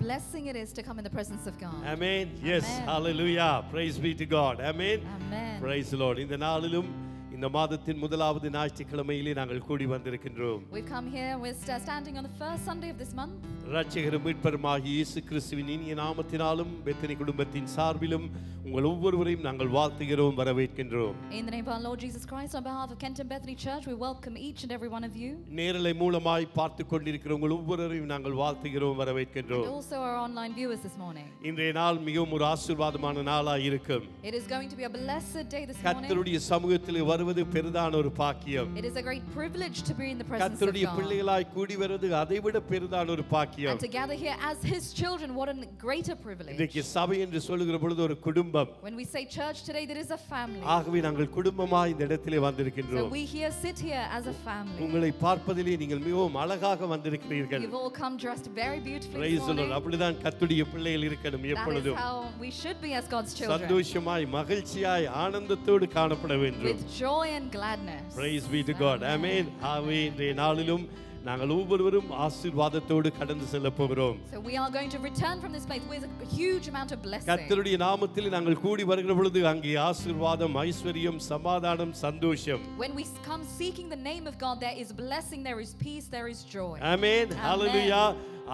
blessing it is to come in the presence of God. Amen. Yes. Hallelujah. Praise be to God. Amen. Amen. Praise the Lord. இந்த நாளிலும் இந்த மாதத்தின் முதலாவது ஞாயிற்றுக்கிழமையிலே நாங்கள் கூடி வந்திருக்கின்றோம். We've come here, we're standing on the first Sunday of this month. இரட்சகரும் மீட்பருமாகிய இயேசு கிறிஸ்துவின் இனிய நாமத்தினாலும் பெத்தனி குடும்பத்தின் சார்பிலும் உங்கள் ஒவ்வொருவரையும் நாங்கள் வாழ்த்துகிறோம், வரவேற்கின்றோம். In the name of our Lord Jesus Christ, on behalf of Kenton Bethany Church, we welcome each and every one of you. நேரலை மூலமாய் பார்த்து கொண்டிருக்கிற உங்கள் ஒவ்வொருவரையும் நாங்கள் வாழ்த்துகிறோம், வரவேற்கின்றோம். And also our online viewers this morning. இன்றைய நாள் மிகவும் ஒரு ஆசீர்வாதமான நாளாய் இருக்கும். It is going to be a blessed day this morning. கர்த்தருடைய சமூகத்திலே வருவது பெரிதான ஒரு பாக்கியம். It is a great privilege to be in the presence of கர்த்தருடைய God. பிள்ளைகளாய் கூடி வருவது அதைவிட பெரிதான ஒரு பாக்கியம். And to gather here as his children, what a greater privilege. இன்றைக்கு சபை என்று சொல்லுகிற பொழுது ஒரு குடும்பம். When we say church today, there is a family. ஆகவே நாங்கள் குடும்பமாய் இந்த இடத்திலே வந்திருக்கின்றோம். So we here sit here as a family. உங்களை பார்ப்பதிலே நீங்கள் மிகவும் அழகாக வந்திருக்கிறீர்கள். You've all come dressed very beautifully. Praise the Lord. அப்படிதான் கர்த்தருடைய பிள்ளைகள் இருக்கணும் எப்பொழுதும். That is how we should be as God's children. சந்தோஷமாய் மகிழ்ச்சியாய் ஆனந்தத்தோடு காணப்பட வேண்டும். With joy and gladness. Praise be to God. Amen. ஆகவே இன்றைய நாளிலும் நாங்கள் ஒவ்வொருவரும் ஆசீர்வாதத்தோடு கடந்து செல்ல போகிறோம். So we are going to return from this place with a huge amount of blessing. கர்த்தருடைய நாமத்தில் நாங்கள் கூடி வருகிற பொழுது அங்கே ஆசீர்வாதம், ஐஸ்வரியம், சமாதானம், சந்தோஷம். When we come seeking the name of God, there is blessing, there is peace, there is joy. Amen. Hallelujah.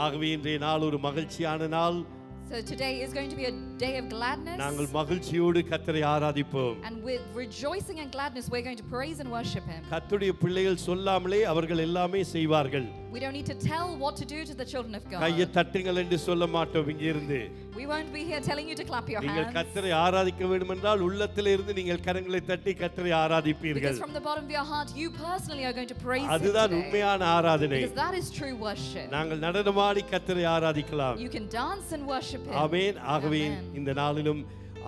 ஆகவே இன்றைய நாள் ஒரு மகிழ்ச்சியான நாள். So today is going to be a day of gladness. நாங்கள் மகிழ்ச்சியோடு கர்த்தரை ஆராதிப்போம். And with rejoicing and gladness we're going to praise and worship him. கர்த்தருடைய பிள்ளைகள் சொல்லாமலே அவர்கள் எல்லாமே செய்வார்கள். We don't need to tell what to do to the children of God. கையை தட்டுங்கள் என்று சொல்ல மாட்டோம் இங்கே இருந்து. We won't be here telling you to clap your hands. நீங்கள் கர்த்தரை ஆராதிக்க வேண்டும் என்றால் உள்ளத்திலே இருந்து நீங்கள் கரங்களை தட்டி கர்த்தரை ஆராதிப்பீர்கள். Because from the bottom of your heart you personally are going to praise him. அதுதான் உண்மையான ஆராதனை. Because that is true worship. நாங்கள் நடனமாடி கர்த்தரை ஆராதிக்கலாம். You can dance and worship him. ஆமென். ஆகவே இந்த நாளிலும்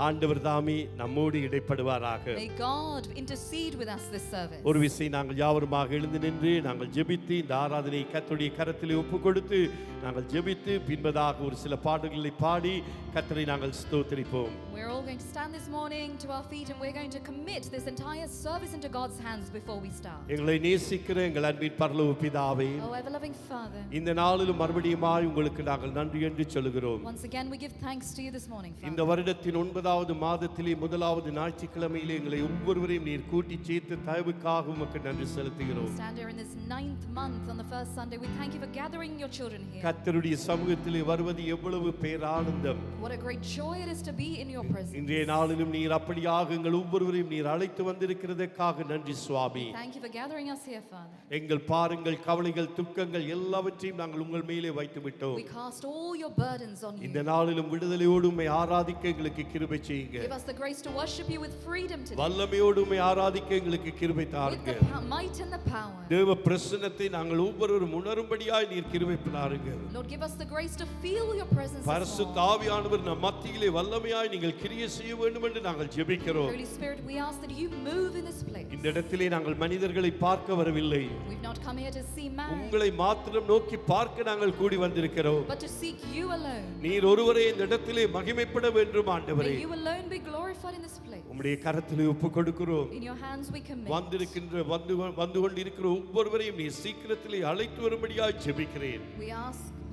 ஆண்டவர் தாமே நம்மோடு இடைப்படுவாராக. May God intercede with us this service. ஒரு விசை நாங்கள் யாவருமாக எழுந்து நின்று நாங்கள் ஜெபித்து இந்த ஆராதனை கர்த்தருடைய கரத்திலே ஒப்புக்கொடுத்து நாங்கள் ஜெபித்து பின்பதாக ஒரு சில பாடல்களை பாடி கர்த்தரை நாங்கள் ஸ்தோத்திரிப்போம். We're all going to stand this morning to our feet and we're going to commit this entire service into God's hands before we start. எங்களை நேசிக்கிற எங்கள் அன்பின் பரலோக பிதாவே, Oh ever loving Father, இந்த நாளிலும் மறுபடியுமாய் உங்களுக்கு நாங்கள் நன்றி என்று சொல்கிறோம். once again we give thanks to you this morning, Father. இந்த வருடத்தின் 9வது மாதத்திலே முதலாவது ஞாயிற்றுக்கிழமையிலே எங்களை ஒவ்வொருவரையும் நீர் கூட்டி சேர்த்து தயவுக்காக உமக்கு நன்றி செலுத்துகிறோம். We stand here in this 9th month on the first Sunday. We thank you for gathering your children here. கர்த்தருடைய சமூகத்திலே வருவது எவ்வளவு பேரானந்தம். What a great joy it is to be in your presence. இன்றைய நாளிலும் நீர் அப்படியாக எங்கள் ஒவ்வொருவரையும் நீர் அழைத்து வந்திருக்கிறதற்காக நன்றி சுவாமி. Thank you for gathering us here, Father. எங்கள் பாரங்கள், கவலைகள், துக்கங்கள் எல்லாவற்றையும் நாங்கள் உங்கள் மேலே வைத்து விட்டோம். We cast all your burdens on you. இந்த நாளிலும் விடுதலையோடு உம்மை ஆராதிக்க எங்களுக்கு கிருபை செய்யுங்க. Give us the grace to worship you with freedom today. வல்லமையோடு உம்மை ஆராதிக்க எங்களுக்கு கிருபை With தாருங்க. the might and the power. தேவ பிரசன்னத்தை நாங்கள் ஒவ்வொருவரும் உணரும்படியாய் நீர் கிருபை தாருங்க. Lord, give us the grace to feel your presence. பரிசுத்த ஆவியானவர் நம் மத்தியிலே வல்லமையாய் நீங்கள் கிரியை செய்ய வேண்டும் என்று நாங்கள் ஜெபிக்கிறோம். Holy Spirit, we ask that you move in this place. இந்த இடத்திலே நாங்கள் மனிதர்களை பார்க்க வரவில்லை. We've not come here to see man, உங்களை மாத்திரம் நோக்கி பார்க்க நாங்கள் கூடி வந்திருக்கிறோம். but to seek you alone. நீர் ஒருவரே இந்த இடத்திலே மகிமைப்பட வேண்டும் ஆண்டவரே. May you alone be glorified in this place. உம்முடைய கரத்திலே ஒப்புக் கொடுக்கிறோம். In your hands we commit. வந்து கொண்டிருக்கிற ஒவ்வொருவரையும் நீர் சீக்கிரத்திலே அழைத்து வரும்படியாய் ஜெபிக்கிறேன்.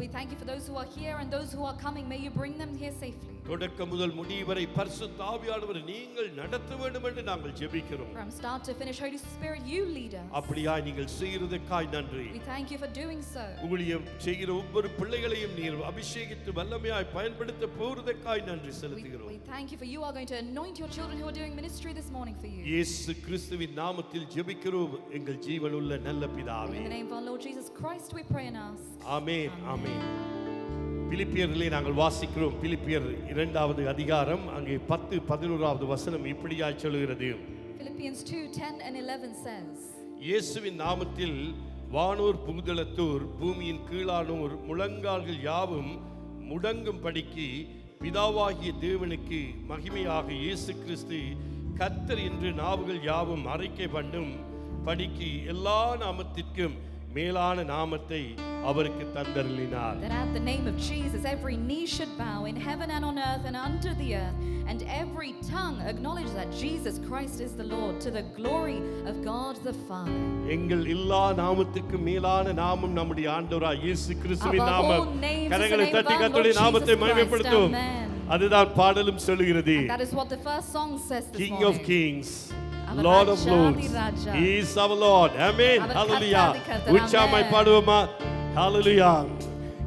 We thank you for those who are here and those who are coming. May you bring them here safely. தொடக்க முதல் முடிவு வரை பரிசுத்த ஆவியானவர் நீங்கள் நடத்த வேண்டும் என்று நாங்கள் ஜெபிக்கிறோம். From start to finish, Holy Spirit, you lead us. அப்படியாய் நீங்கள் செய்கிறதற்காய் நன்றி. We thank you for doing so. ஊழியம் செய்கிற ஒவ்வொரு பிள்ளைகளையும் நீர் அபிஷேகித்து வல்லமையாய் பயன்படுத்த போவதற்காய் நன்றி செலுத்துகிறோம். We thank you for you are going to anoint your children who are doing ministry this morning for you. இயேசு கிறிஸ்துவின் நாமத்தில் ஜெபிக்கிறோம் எங்கள் ஜீவனுள்ள நல்ல பிதாவே. In the name of our Lord Jesus Christ we pray and ask. ஆமென். ஆமென். பிலிப்பியரிலே நாங்கள் வாசிக்கிறோம். பிலிப்பியர் 2வது அதிகாரம் அங்கே 10-11வது வசனம் இப்படியாய் சொல்கிறது. Philippians 2:10 and 11 says, இயேசுவின் நாமத்தில் வானோர் புகுதலத்தோர் பூமியின் கீழானோர் முழங்கால்கள் யாவும் முடங்கும் படிக்கு பிதாவாகிய தேவனுக்கு மகிமையாக இயேசு கிறிஸ்து கர்த்தர் என்று நாவுகள் யாவும் அறிக்கை பண்ணும் படிக்கு எல்லா நாமத்திற்கும் மேலான நாமத்தை அவருக்கு தந்தருளினார். That at the name of Jesus every knee should bow in heaven and on earth and under the earth, and every tongue acknowledge that Jesus Christ is the Lord, to the glory of God the Father. எங்கள் எல்லா நாமத்துக்கு மேலான நாமம் நம்முடைய ஆண்டவராகிய இயேசு கிறிஸ்துவின் நாமம். கரங்களை தட்டி கர்த்தருடைய நாமத்தை மகிமைப்படுத்துவோம். அதுதான் பாடலும் சொல்லுகிறது. That is what the first song says this King morning. of Kings, Lord of Lords, He is our Lord. Amen. Hallelujah. உற்சாகமாய் பாடுவோமா? Hallelujah.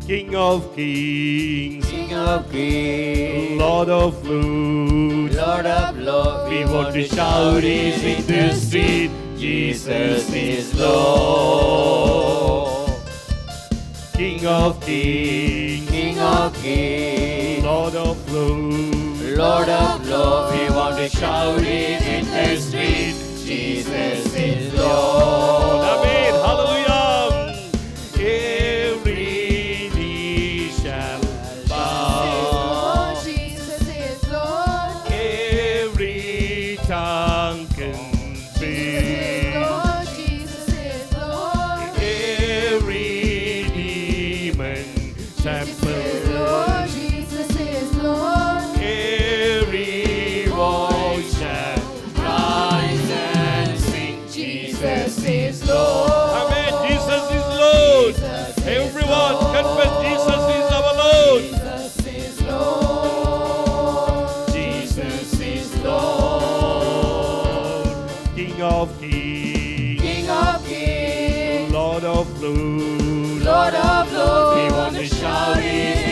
King of Kings, King of Kings, Lord of Lords, Lord of Lords, we want to shout it in the street, Jesus is Lord. King of Kings, King of Kings, Lord of Lords, Lord of Lords, we want to shout it in the street, Jesus is Lord. Amen. Hallelujah. Every knee shall bow, Jesus is Lord. every tongue confess, Lord, Jesus is Lord. every demon tremble, Lord, Jesus is Lord. every voice shall rise and sing, Jesus is Lord. Amen. Jesus is Lord. Everyone confess Jesus is our Lord. Jesus is Lord. Jesus is Lord. King of Kings, King of Kings, Lord of Lords, Lord of Lords, we want to shout it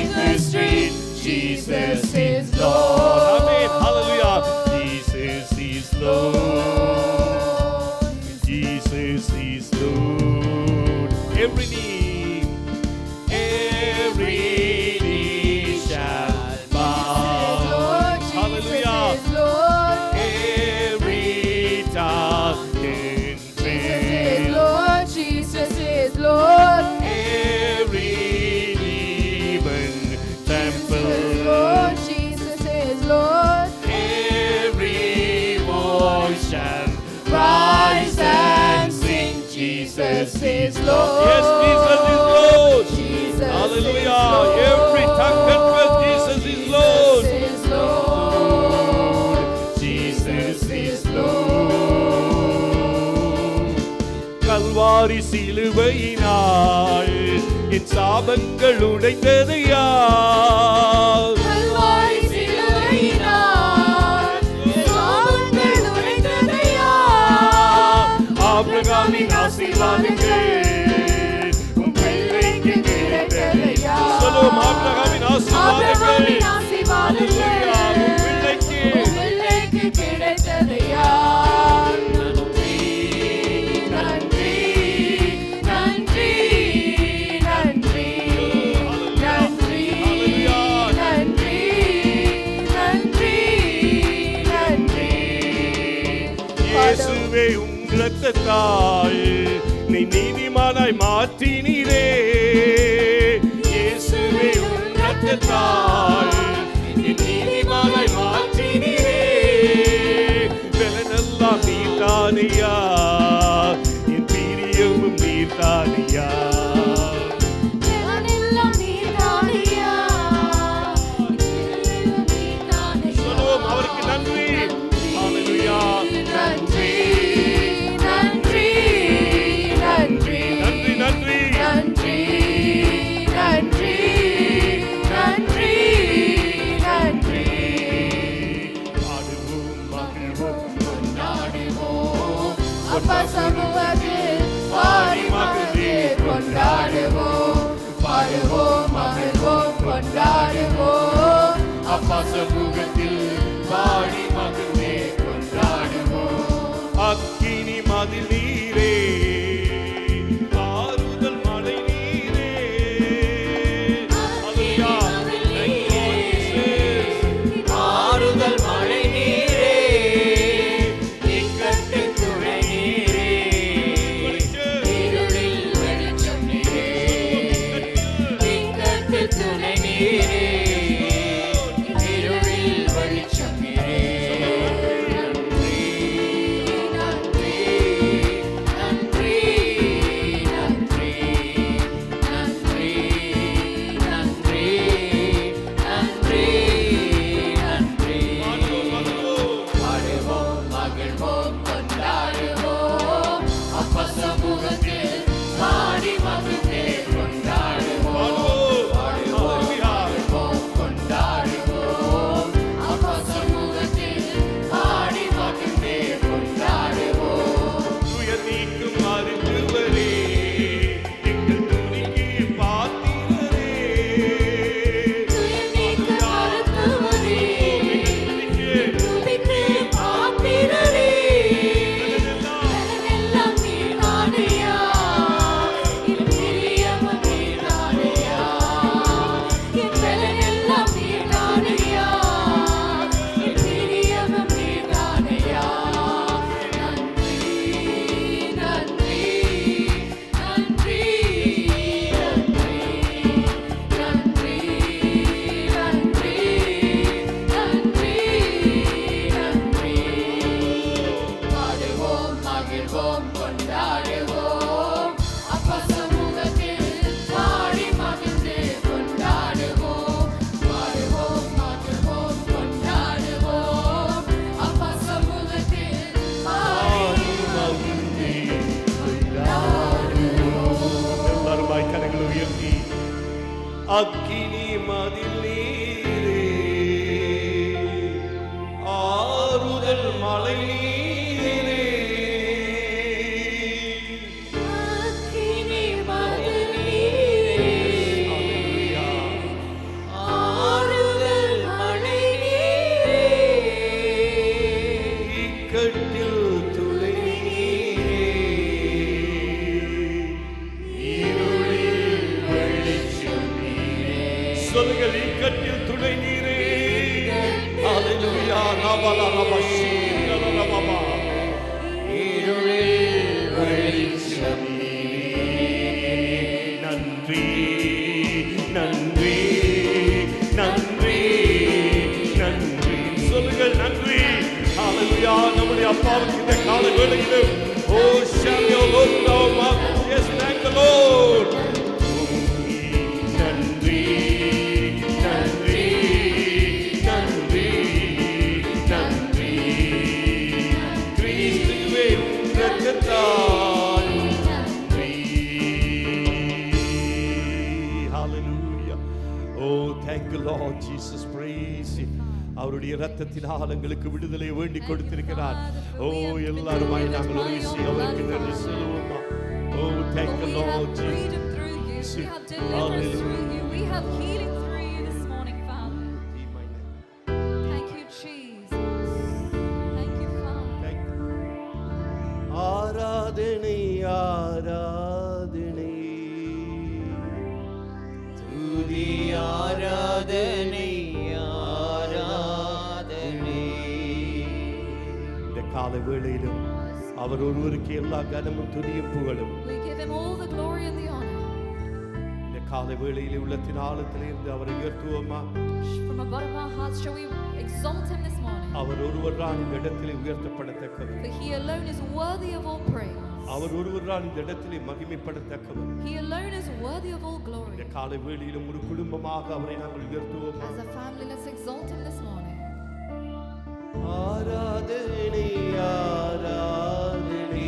in the street, Jesus is Lord. Amen. Hallelujah. Jesus is Lord. Jesus is Lord. Every knee shall bow. Hallelujah. Lord. Every tongue confess, Lord, Jesus is Lord. every demon tremble, Lord, Jesus is Lord. every voice shall rise and sing, Jesus is Lord. Yes, Jesus is Lord. Jesus Hallelujah. is Lord. Every tongue confess Jesus is Lord. Jesus is Lord. Jesus is Lord. Kalvari சிலுவையினால் என் சாபங்கள் உடைந்ததையா, கல்வாரி சிலுவையினால் சாபங்கள் உடைந்ததையா. ஆபிரகாமின் ஆசீர்வாதங்கள் உன் பிள்ளைக்கு கிடைத்ததையா. சொல்லுவோம், ஆபிரகாமின் ஆசீர்வாதங்கள் ஆபிரகாமின் ஆசீர்வாதங்கள் உன் பிள்ளைக்கு உன் பிள்ளைக்கு கிடைத்ததையா. நன்றி, நன்றி, நன்றி, நன்றி, நன்றி, நன்றி, நன்றி, நன்றி. இயேசுவே உம் இரத்தத்தால் நீ நீதிமானாய் மாற்றினீரே. இயேசுவே உம் இரத்தத்தால் நீ நீதிமானாய் மாற்றினீரே. பலனெல்லாம் நீர்தானையா, என் பிரியமும் நீர்தானையா. எல்லாம் நீதானையா, எல்லாம் நீதானையா. சொல்லுவோம், அவருக்கு நன்றி. ஹalleluya. நன்றி, நன்றி, நன்றி, நன்றி, நன்றி. நன்றி, நன்றி, நன்றி, நன்றி. பாடுவோம், மகிழ்வோம், கொண்டாடுவோம் அப்பா சமூகத்தில் பாடி மகிழ்ந்து கொண்டாடுவோம். பாடுவோம், மகிழ்வோம், கொண்டாடுவோம். அப்பா சமூகத்தில் பாடி மகிழ்ந்தே கொண்டாடுவோம். அக்கினி மதில் நீரே, ஆறுதல் மழை நீரே. ஹalleluya. Thank you, Jesus. ஆறுதல் மழை நீரே, இக்கட்டு துணை நீரே, இருளில் வெளிச்சம் நீரே, இக்கட்டு துணை நீரே, இருளில் வெளிச்சம் நீரே. நன்றி, நன்றி, நன்றி, நன்றி, நன்றி, அக்கினி மதில் நீரே, ஆறுதல் மலை நீரே, அக்கினி மதில் நீரே, ஆறுதல் மலை நீரே, இக்கட்டில் துளை நீரே, இருளில் வெளிச்சம் நீரே. சொல்லுங்கள், இக்கட்டில் துணை நீரே. ஹல்லேலூயா. நபல நபஷீரல நபமா. இருளில் வெளிச்சம் நீரே. நன்றி நன்றி நன்றி நன்றி. சொல்லுங்கள், நன்றி. ஹல்லேலூயா. நம்முடைய அப்பாவுக்கு இந்த கால வேளையிலும் ஓ ஷாமியோ லோட்டோமா. Yes, thank the Lord. நன்றி நன்றி நன்றி நன்றி. கிறிஸ்துவே இரக்கத்தால் நன்றி. Hallelujah. Oh, thank you Lord Jesus. Praise you. அவருடைய இரத்தத்தினால் எங்களுக்கு விடுதலை வேண்டி கொடுத்திருக்கிறார். ஓ, எல்லாருமாய் நாங்கள் ஒரு விஷயம் அவருக்கு நன்றி சொல்லுவோமா. ஓ, thank you We Lord have Jesus. freedom through you. We have deliverance through you. We have healing through you this morning, Father. Thank you, Jesus. Thank you, Father. ஆராதனை ஆராதனை துதி ஆராதனை ஆராதனை. இந்த கால வேளையிலும் அவர் ஒருவருக்கு எல்லா கனமும் துதியும் புகழும். We give him all the glory and the honor. இந்த கால வேளையிலே உள்ளத்தின் ஆழத்திலிருந்து அவரை உயர்த்துவோமா. From the bottom of our hearts shall we exalt him this morning. அவர் ஒருவர் தான் இந்த இடத்திலே உயர்த்தப்படத்தக்கவர். For he alone is worthy of all praise. அவர் ஒருவர் தான் இந்த இடத்திலே மகிமைப்படத்தக்கவர். He alone is worthy of all இந்த glory. கால வேளையிலும் ஒரு குடும்பமாக அவரை நாங்கள் உயர்த்துவோமா. As a family, let's exalt him this morning. ஆராதனை ஆராதனை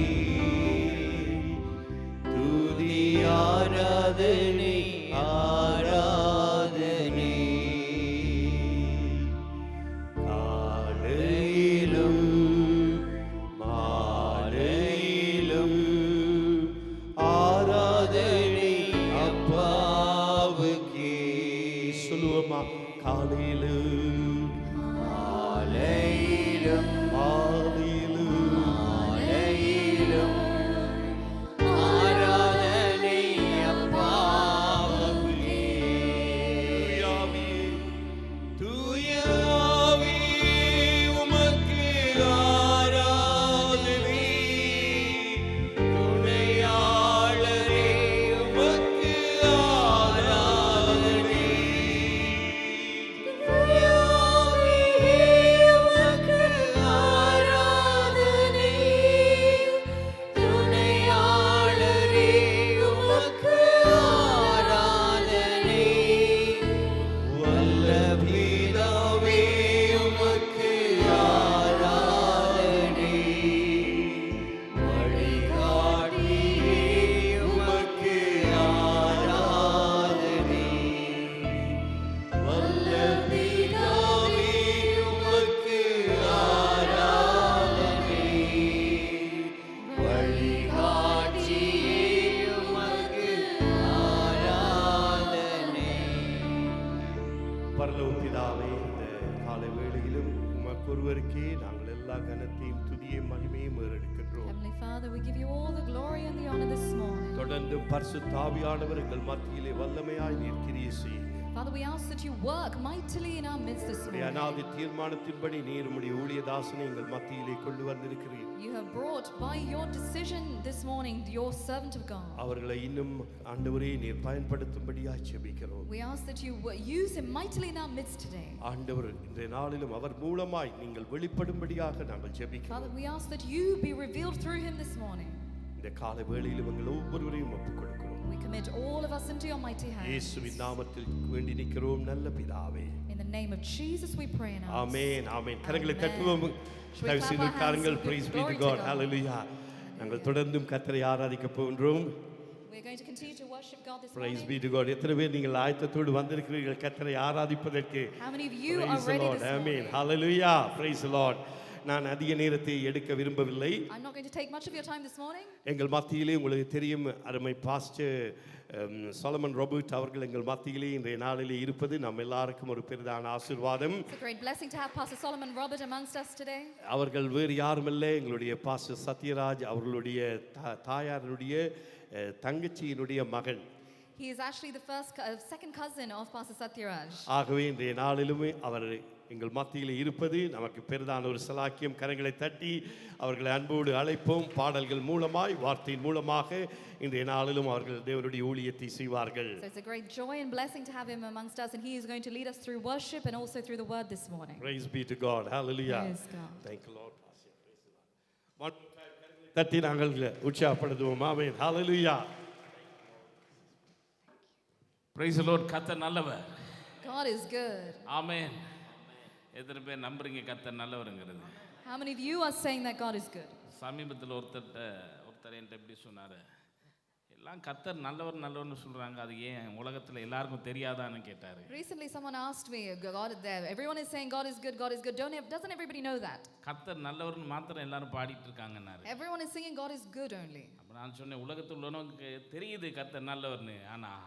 துதி ஆராதனை ஆராதனை. காலையிலும் மாலையிலும் ஆராதனை அப்பாவுக்கே. சொல்லுவோமா. காலையிலும் மாலையிலும் மாலையிலும் மாலையிலும் ஆராதனை அப்பாவுக்கே. தூய ஆவியே உமக்கு ஆராதனை. துணையாளரே உமக்கு ஆராதனை. ஒருவருக்கே நாங்கள் எல்லா கனத்தையும் துதியையும் மகிமையும் ஏறெடுக்கின்றோம். Heavenly Father, we give you all the glory and the honor this morning. தொடர்ந்து பரிசுத்த ஆவியானவர் எங்கள் மத்தியிலே வல்லமையாய் நீர் கிரியை செய்யுங்க. Father, we ask that you work mightily in our midst this உம்முடைய morning. அநாதி தீர்மானத்தின்படி நீர் உம்முடைய ஊழியதாசனை எங்கள் மத்தியிலே கொண்டு வந்திருக்கிறீர். You have brought by your decision this morning your servant of God. அவர்களை இன்னும் ஆண்டவரே நீர் பயன்படுத்தும்படியாய் ஜெபிக்கிறோம். We ask that you use him mightily in our midst today. ஆண்டவர் இன்றைய நாளிலும் அவர் மூலமாய் நீங்கள் வெளிப்படும்படியாக நாங்கள் ஜெபிக்கிறோம். Father, we ask that you be revealed through him this morning. இந்த காலை வேளையிலும் எங்கள் ஒவ்வொருவரையும் ஒப்புக்கொடுக்கிறோம். We commit all of us into your mighty hands. இயேசுவின் நாமத்தில் வேண்டி நிற்கிறோம் நல்ல பிதாவே. In the name of Jesus we pray and ask. ஆமென் ஆமென். கரங்களை தட்டுவோம். Shall we clap our hands காரங்கள் and give praise be to glory to God. God? Hallelujah. நாங்கள் தொடர்ந்தும் கர்த்தரை ஆராதிக்க போகின்றோம். We're going to continue to worship God this Praise morning. be to God. எத்தனை பேர் நீங்கள் ஆயத்தத்தோடு வந்திருக்கிறீர்கள் கர்த்தரை ஆராதிப்பதற்கு? How many of you are Praise the ready Lord. this Amen. morning? Hallelujah. Praise the Lord. நான் அதிக நேரத்தை எடுக்க விரும்பவில்லை. I'm not going to take much of your time this morning. எங்கள் மத்தியிலே உங்களுக்கு தெரியும் அருமை பாஸ்டர் சாலமன் ராபர்ட் அவர்கள் எங்கள் மத்தியிலே இன்றைய நாளிலே இருப்பது நம்ம எல்லாருக்கும் ஒரு பெரிதான ஆசீர்வாதம். It's a great blessing to have Pastor Solomon Robert amongst us today. அவர்கள் வேறு யாருமில்லை, எங்களுடைய பாஸ்டர் சத்யராஜ் அவர்களுடைய தாயாருடைய தங்கச்சியினுடைய மகன். He is actually the second cousin of Pastor Satyaraj. ஆகவே இன்றைய நாளிலுமே அவர் எங்கள் மத்தியில் இருப்பது நமக்கு பெரிதான ஒரு சலாக்கியம். கரங்களை தட்டி அவர்களை அன்போடு அழைப்போம். பாடல்கள் மூலமாய் வார்த்தையின் மூலமாக இன்றைய நாளிலும் அவர்கள் தேவனுடைய ஊழியத்தை செய்வார்கள். So it's a great joy and blessing to have him amongst us, and he is going to lead us through worship and also through the word this morning. Praise be to God. Hallelujah. Praise God. Thank you Lord. தட்டி நாங்கள் உற்சாகப்படுத்துவோம். ஆமென். Hallelujah. Praise the Lord. கர்த்தர் நல்லவர். God is good. ஆமென். எத்தனை பேர் நம்புறீங்க கர்த்தர் நல்லவருங்கிறது? How many of you are saying that God is good? சமீபத்தில் ஒருத்தர் என்கிட்ட எப்படி சொன்னார், எல்லாம் கர்த்தர் நல்லவர்னு சொல்கிறாங்க, அது ஏன் உலகத்தில் எல்லாருக்கும் தெரியாதான்னு கேட்டார். Recently someone asked me, everyone is saying God is good, doesn't everybody know that? கர்த்தர் நல்லவர்னு மாத்திரம் எல்லாரும் பாடிட்டு இருக்காங்கன்னாரு. Everyone is singing God is good only. அப்போ நான் சொன்னேன், உலகத்தில் உள்ளவனுக்கு தெரியுது கர்த்தர் நல்லவர்னு, ஆனால்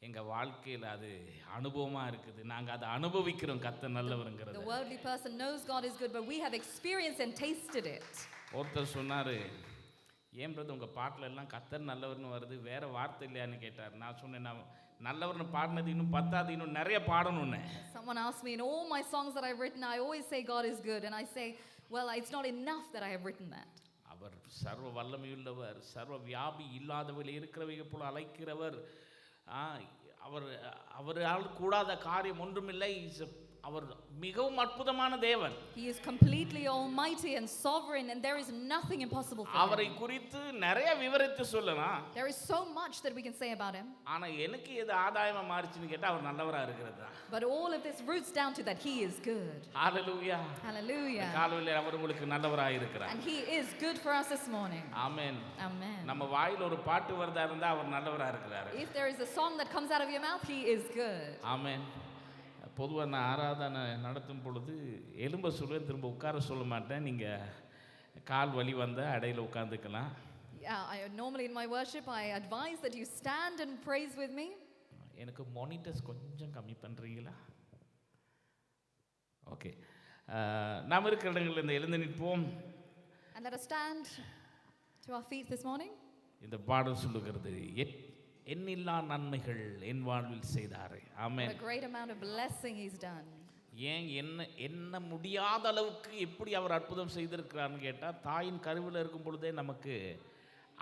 எங்கள் வாழ்க்கையில் அது அனுபவமாக இருக்குது. நாங்கள் அதை அனுபவிக்கிறோம் கர்த்தர் நல்லவருங்கிறது. The worldly person knows God is good, but we have experienced and tasted it. ஒருத்தர் சொன்னார், ஏன் பிரதர் உங்கள் பாட்டில் எல்லாம் கர்த்தர் நல்லவர்னு வருது, வேறு வார்த்தை இல்லையான்னு கேட்டார். நான் சொன்னேன், நான் நல்லவர்னு பாடினது இன்னும் பத்தாது, இன்னும் நிறைய பாடணும்னு. Someone asked me, in all my songs that I've written, I always say God is good, and I say, well, it's not enough that I have written that. அவர் சர்வ வல்லமையுள்ளவர், சர்வ வியாபி, இல்லாதவர்கள் இருக்கிறவைக போல அழைக்கிறவர். அவரால் கூடாத காரியம் ஒன்றுமில்லை. அவர் மிகவும் அற்புதமான தேவன். He is completely almighty and sovereign, and there is nothing impossible for him. அவரை குறித்து நிறைய விவரித்து சொல்லலாம். There is so much that we can say about him. ஆனா எனக்கு எது ஆதாயமா மாறிச்சுன்னு கேட்டா அவர் நல்லவரா இருக்கிறது. But all of this roots down to that he is good. Hallelujah. Hallelujah. காலையில அவர் உங்களுக்கு நல்லவரா இருக்கிறார். And he is good for us this morning. Amen. Amen. நம்ம வாயில ஒரு பாட்டு வரதா இருந்தா அவர் நல்லவரா இருக்கிறார். If there is a song that comes out of your mouth, he is good. Amen. பொதுவாக நான் ஆராதனை நடத்தும் பொழுது எலும்ப சொல்லுவேன், திரும்ப உட்கார சொல்ல மாட்டேன். நீங்கள் கால் வலி வந்தால் அடையில் உட்காந்துக்கலாம். Normally in my worship I advise that you stand and praise with me. எனக்கு மானிட்டர்ஸ் கொஞ்சம் கம்மி பண்ணுறீங்களா? ஓகே, நாம் இருக்கிற இடங்களில் இந்த எழுந்து நிற்போம். And let us stand to our feet this morning. இந்த பாடல் சொல்லுகிறது, எண்ணில்லா நன்மைகள் என் வாழ்வில் செய்தாரே. ஆமென். What a great amount of blessing he's done. ஏன் என்ன முடியாத அளவுக்கு எப்படி அவர் அற்புதம் செய்திருக்கிறார்னு கேட்டால், தாயின் கருவில் இருக்கும் பொழுதே நமக்கு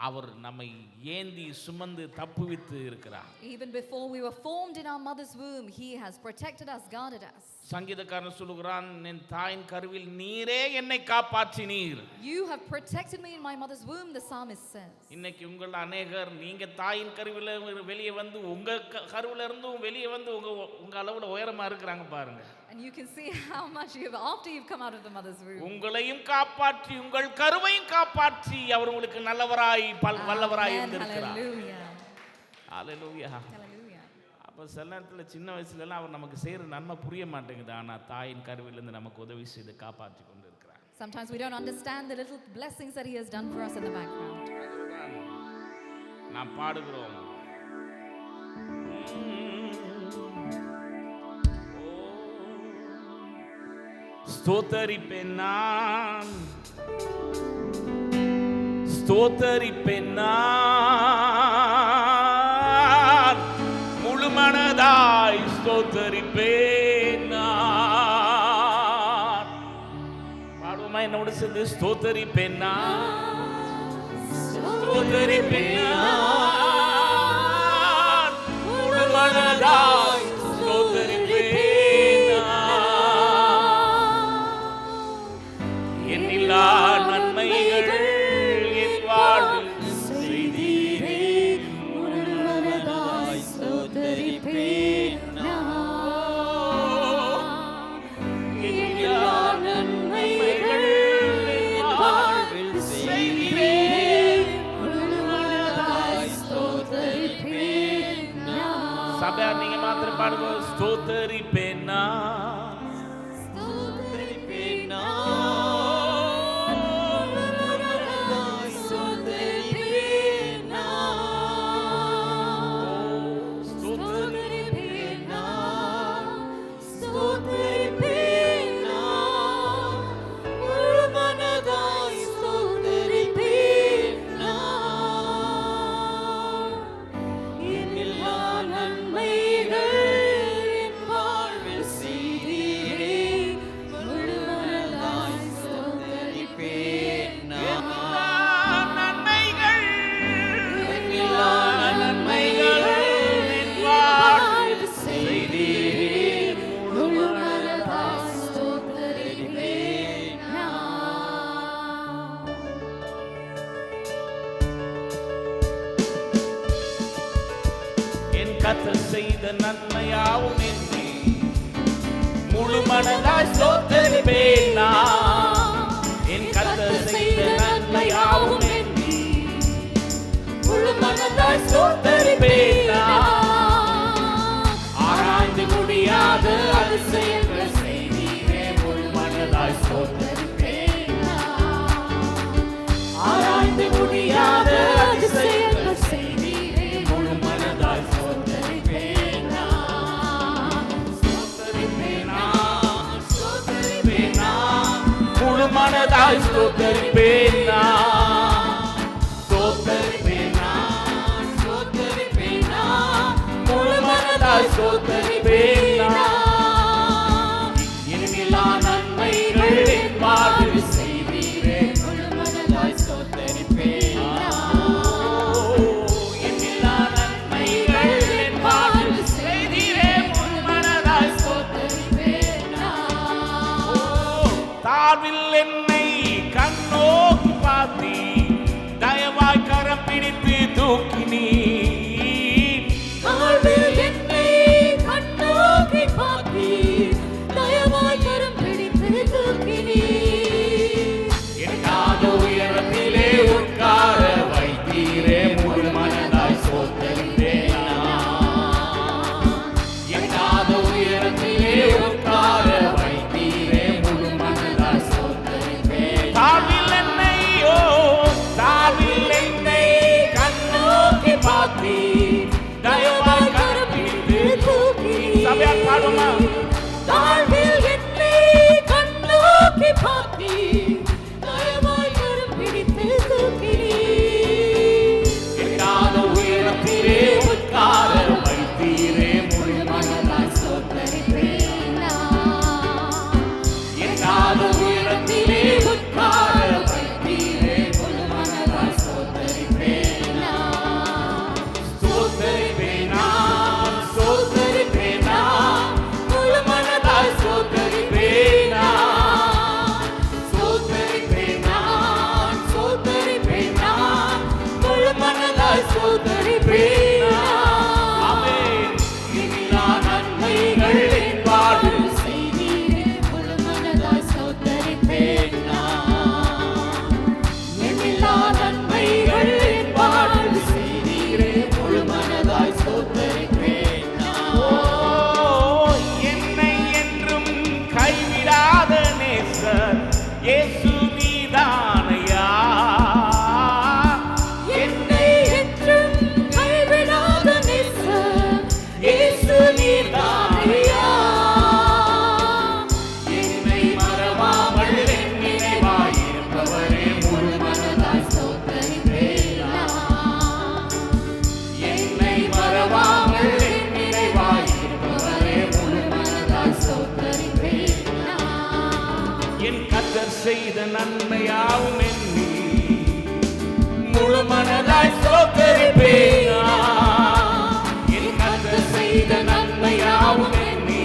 அவர் நம்மை ஏந்தி சுமந்து தப்புவித்து இருக்கிறார். Even before we were formed in our mother's womb, he has protected us, guarded us. சங்கீதக்காரன் சொல்லுகிறான், என் தாயின் கருவில் நீரே என்னை காப்பாற்றினீர். You have protected me in my mother's womb, the psalmist says. இன்னைக்கு உங்கள் அநேகர் நீங்க தாயின் கருவில் வெளியே வந்து உங்க கருவில் இருந்தும் வெளியே வந்து உங்க அளவுல உயரமா இருக்கிறாங்க பாருங்க. And you can see how much you have after you've come out of the mother's womb. உங்களையும் காப்பாற்றி உங்கள் கருவையும் காப்பாற்றி அவர் உங்களுக்கு நல்லவராய் வல்லவராய் இருந்திருக்கிறார். Hallelujah. Hallelujah. Hallelujah. அப்போ சில நேரத்தில் சின்ன வயசுலலாம் அவர் நமக்கு செய்கிற நன்மை புரிய மாட்டேங்குது. ஆனால் தாயின் கருவிலிருந்து நமக்கு உதவி செய்து காப்பாற்றி கொண்டு இருக்கிறார். Sometimes we don't understand the little blessings that he has done for us in the background. நாம் பாடுகிறோம், ஸ்தோத்தரிப்பேன் நான், ஸ்தோத்தரிப்பேன் நான், முழு மனதாய் ஸ்தோத்தரிப்பேன் நான். பாடுவோமா என்னோட சேர்ந்து? ஸ்தோத்தரிப்பேன் நான், ஸ்தோத்தரிப்பேன் நான், முழு மனதாய் ஸ்தோத்தரிப்பேன் நான். எண்ணில்லா நன்மைகள் என் வாழ்வில் செய்தீரே, முழு மனதாய் ஸ்தோத்தரிப்பேன் நான். எண்ணில்லா நன்மைகள் என் வாழ்வில் செய்தீரே, முழு மனதாய் சபையா நீங்க மாத்திரம் பாடுங்க. ஸ்தோத்தரிப்பேன் நான், ஸ்தோத்தரிப்பேன் கர்த்தர் செய்த நன்மையாவும் என்னை முழு மனதாய் ஸ்தோத்தரிப்பேன் நான். என் கர்த்தர் செய்த நன்மையாவும் என்னை முழு மனதாய் ஸ்தோத்தரிப்பேன் நான். ஆராய்ந்து முடியாத அதிசயங்கள் செய்தீரே, முழு மனதாய் ஸ்தோத்தரிப்பேன் நான். ஆராய்ந்து முடியாத அதிசயங்கள் செய்தீரே, முழு மனதாய் ஸ்தோத்தரிப்பேன் நான். ஸ்தோத்தரிப்பேன் நான், ஸ்தோத்தரிப்பேன் நான், முழு மனதாய் ஸ்தோத்தரிப்பேன் நான். ஸ்தோத்தரிப்பேன் நான், ஸ்தோத்தரிப்பேன் நான், முழு மனதாய் ஸ்தோத்தரிப்பேன் நான். எண்ணிலா நன்மைகள் என் வாழ்வில் செய்தீரே, முழு மனதாய் ஸ்தோத்தரிப்பேன் நான். எண்ணிலா நன்மைகள் என் வாழ்வில் செய்தீரே, முழு மனதாய் ஸ்தோத்தரிப்பேன் நான். தாழ்வில் என்னை கண்ணோக்கி பார்த்தி, தயவாய் கரம் பிடித்து தூக்கினீர். தாழ்வில் என்னை கண்ணோக்கி பார்த்தீர், தயவாய் கரம் பிடித்து தூக்கினீர். எட்டாத உயரத்திலே உட்கார வைத்தீரே, முழு மனதாய் ஸ்தோத்தரிப்பேன் நான். எட்டாத உயரத்திலே உட்கார வைத்தீரே, முழு மனதாய் ஸ்தோத்தரிப்பேன். தாழ்வில் என்னை, ஓ தாழ்வில் என்னை கண்ணோக்கி பார்த்தீர், தயவாய் கரம் பிடித்து தூக்கினீர். சபையார் பாடுமா? தாழ்வில் என்னை கண்ணோக்கி பார்த்தீர், தயவாய் கரம் பிடித்து தூக்கினீர். எட்டாத உயரத்திலே உட்கார வைத்தீரே, முழு மனதாய் ஸ்தோத்தரிப்பேன் நான். எட்டாத உயரத்திலே உட்கார வைத்தீரே, முழு மனதாய் ஸ்தோத்தரிப்பேன் நான். ஸ்தோத்தரிப்பேன் நான், ஸ்தோத்தரிப்பேன் நான், முழு மனதாய் ஸ்தோத்தரிப்பேன் நான். ஸ்தோத்தரிப்பேன் நான், ஸ்தோத்தரிப்பேன் நான், முழு மனதாய் ஸ்தோத்தரிப்பேன் நான். ஆமென். இனிலா நன்மைகள் என் வாழ்வில் செய்தீரே, முழு மனதாய் ஸ்தோத்தரிப்பேன் நான். எண்ணிலா நன்மைகள் என் வாழ்வில் செய்தீரே, முழு மனதாய் ஸ்தோத்தரிப்பேன் நான். ஓ, என்னை என்றும் கைவிடாத நேசர் இயேசு நீதானையா. என்னை என்றும் கைவிடாத நேசர் இயேசு நீர்தானையா. என்னை மறவாமல் என் நினைவாயிருப்பவரே, முழு மனதாய் ஸ்தோத்தரிப்பேன் நான். என்னை மறவாமல் என் நினைவாயிருப்பவரே, முழு மனதாய் ஸ்தோத்தரிப்பேன் நான். என் கர்த்தர் செய்த நன்மையாவும் எண்ணி முழு மனதாய் ஸ்தோத்தரிப்பேன் நான். என் கர்த்தர் செய்த நன்மையாவும் எண்ணி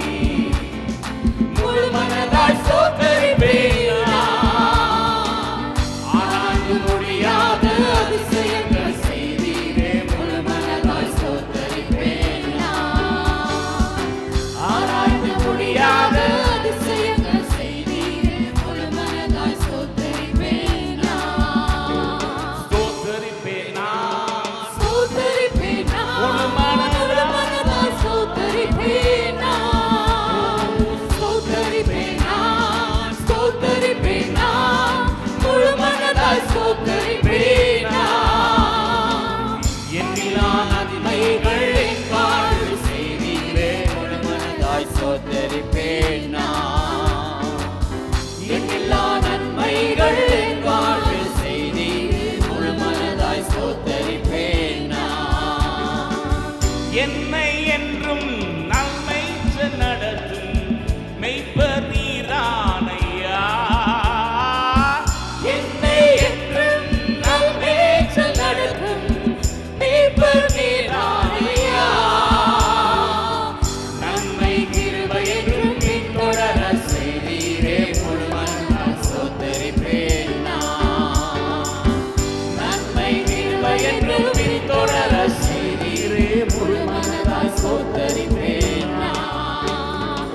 முழு மனதாய் ஸ்தோத்தரிப்பேன் நான். ஆராய்ந்து முடியாத அதிசயங்கள் செய்தீரே, முழு மனதாய் ஸ்தோத்தரிப்பேன் நான். ஆராய்ந்து முடியாத அதிசயங்கள் செய்தீரே, முழு மனதாய் ஸ்தோத்தரிப்பேன் நான். ஸ்தோத்தரிப்பேன் நான். ஸ்தோத்தரிப்பேன் என்னை என்றும் நன்மை நடத்தும் மெய்ப்பர் நீரானையா. என்னை என்றும் நன்மை நடத்தும் மெய்ப்பர் நீரானையா. நன்மை கிருபை என்றும் பின்தொடர செய்தீரே, முழுமனதாய் ஸ்தோத்திரிப்பேன் நான். நன்மை கிருபை என்றும் பின்தொடர செய்தீரே, முழுமனதாய் ஸ்தோத்திரிப்பேன் நான்.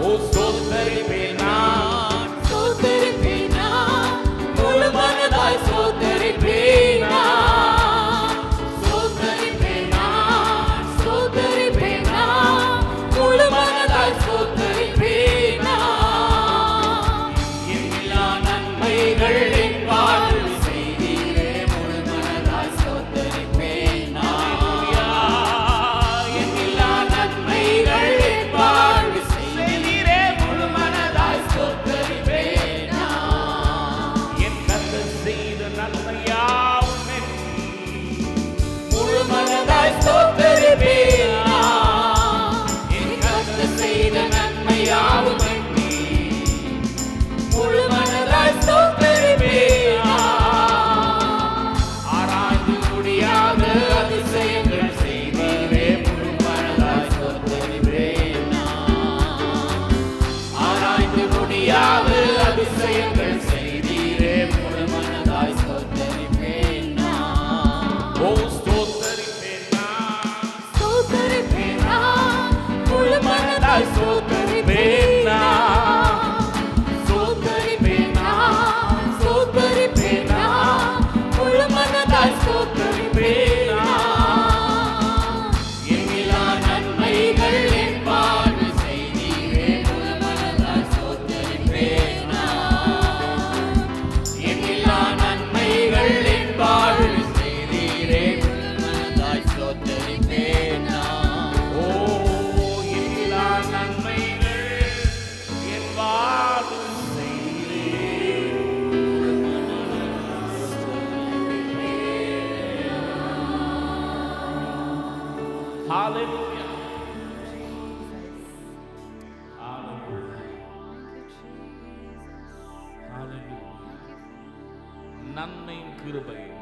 ஓ ஸ்தோத்திரிப்பேன் நான், ஸ்தோத்திரிப்பேன் நான், முழுமனதாய் ஸ்தோத்திரிப்பேன் நான். ஸ்தோத்திரிப்பேன் நான், ஸ்தோத்திரிப்பேன் நான், முழுமனதாய் ஸ்தோத்திரிப்பேன் நான். எல்லா நன்மைகள் என் வாழ்வில் செய்தீரே, முழுமனதாய் ஸ்தோத்திரிப்பேன் நான். எல்லா நன்மைகள் என் வாழ்வில் செய்தீரே, முழுமனதாய் ஸ்தோத்திரிப்பேன் நான். என் கர்த்தர் செய்த நன்மையாவும் முழுமனதாய் ஸ்தோத்திரிப்பேன் நான். என் கர்த்தர் செய்த நன்மையாவும் எண்ணி முழுமனதாய் ஸ்தோத்திரிப்பேன் நான். ஆராய்ந்து முடியாத அதிசயங்கள் செய்தீரே, முழுமனதாய் ஸ்தோத்திரிப்பேன் நான். ஆராய்ந்து முடியாத அதிசயங்கள் செய்தீரே, முழுமனதாய் ஸ்தோத்திரிப்பேன் நான். ஓ ஸ்தோத்திரிப்பேன் நான், ஸ்தோத்திரிப்பேன் நான், முழுமனதாய் ஸ்தோத்திரிப்பேன் நான். ஸ்தோத்திரிப்பேன் நான், ஸ்தோத்திரிப்பேன் நான், முழுமனதாய் ஸ்தோத்திரிப்பேன் நான். எல்லா நன்மைகள் என் வாழ்வில் செய்தீரே, முழுமனதாய் ஸ்தோத்திரிப்பேன் நான். எல்லா நன்மைகள் என் வாழ்வில் செய்தீரே, முழுமனதாய் ஸ்தோத்திரிப்பேன் நான். ஓ எல்லா நன்மைகள் என் வாழ்வில் செய்தீரே. Hallelujah. Hallelujah. Hallelujah. நன்மையும் கிருபையும்,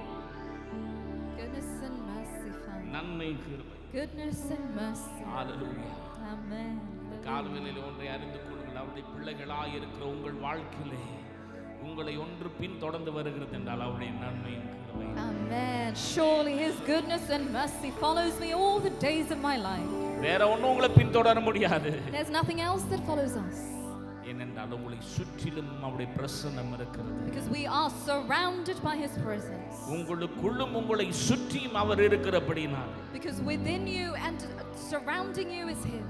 Goodness and mercy, Father. நன்மையும் கிருபை. Goodness and mercy. Hallelujah. Amen. காலவேளையில் ஒன்றை அறிந்து கொள்ளுங்கள், அவருடைய பிள்ளைகளாய் இருக்கிற உங்கள் வாழ்க்கையிலே உங்களை ஒன்று பின் தொடர்ந்து வருகிறது என்றால் அவருடைய நன்மையும் கிருபை. Amen. Surely His goodness and mercy follows me all the days of my life. வேற ஒன்றும் உங்களை பின்தொடர முடியாது. There's nothing else that follows us. ஏனென்றால் உங்களை சுற்றிலும் அவருடைய பிரசன்னம் இருக்கிறது. Because we are surrounded by His presence. உங்களுக்குள்ளும் உங்களை சுற்றியும் அவர் இருக்கிறபடினால் Because within you and surrounding you is Him.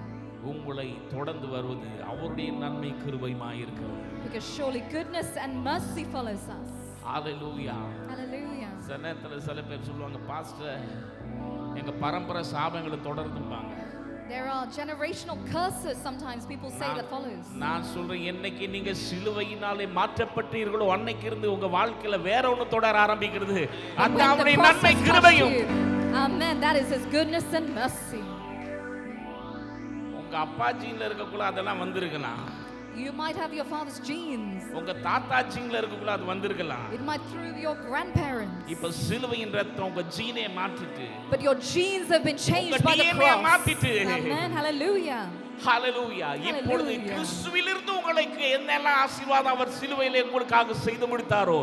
உங்களை தொடர்ந்து வருவது அவருடைய நன்மை கிருபையுமாய் இருக்கிறது. Because surely goodness and mercy follows us. Hallelujah. Hallelujah. சில பேர் சொல்லுவாங்க, பாஸ்டர் எங்க பரம்பரை சாபங்களை தொடர்ந்தும்பாங்க. There are generational curses sometimes people say that follows. நான் சொல்றேன், என்னைக்கு நீங்க சிலுவையினாலே மாற்றப்பட்டீர்களோ அன்னைக்கு இருந்து உங்க வாழ்க்கையில வேற ஒன்னு தொடர ஆரம்பிக்கிறது. அது அவருடைய நன்மை கிருபையும். Amen. That is His goodness and mercy. உங்க அப்பா ஜீன்ல இருக்கக்குள்ள அதெல்லாம் வந்திருக்கலாம். You might have your father's genes. உங்க தாத்தா ஜீன்ல இருக்கக்குள்ள அது வந்திருக்கலாம். It might through your grandparents. இப்ப சிலுவையின் ரத்தம் உங்க ஜீனை மாத்திட்டு. But your genes have been changed by the cross. Amen. Hallelujah. ஹalleluya. இப்பொழுது கிறிஸ்துவிலிருந்து உங்களுக்கு என்னெல்லாம் ஆசீர்வாதம் அவர் சிலுவையிலே உங்களுக்காக செய்து முடித்தாரோ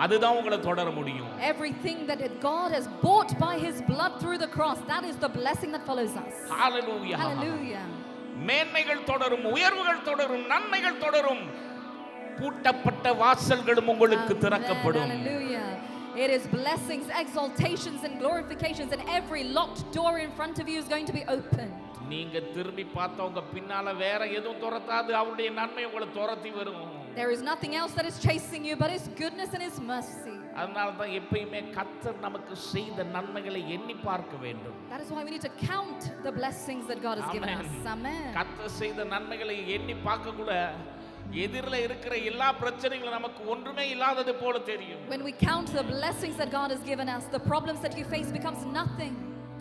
அதுதான் உங்களை தொடர முடியும். Everything that God has bought by His blood through the cross, that is the blessing that follows us. Hallelujah. Hallelujah. மேன்மைகள் தொடரும், உயர்வுகள் தொடரும், நன்மைகள் தொடரும், பூட்டப்பட்ட வாசல்களும் உங்களுக்கு திறக்கப்படும். Hallelujah. It is blessings, exaltations and glorifications, and every locked door in front of you is going to be opened. நீங்க திரும்பி பார்த்தா உங்க பின்னால வேற எதுவும் துரத்தாது, அவருடைய நன்மை உங்களை துரத்தி வரும். There is nothing else that is chasing you but His goodness and His mercy. அதனால தான் எப்பயுமே கர்த்தர் நமக்கு செய்த நன்மைகளை எண்ணி பார்க்க வேண்டும். That is why we need to count the blessings that God has given us. Amen. கர்த்தர் செய்த நன்மைகளை எண்ணி பார்க்க கூட எதிரில இருக்கிற எல்லா பிரச்சனைகளும் நமக்கு ஒன்றுமே இல்லாதது போல தெரியும். When we count the blessings that God has given us, the problems that you face becomes nothing.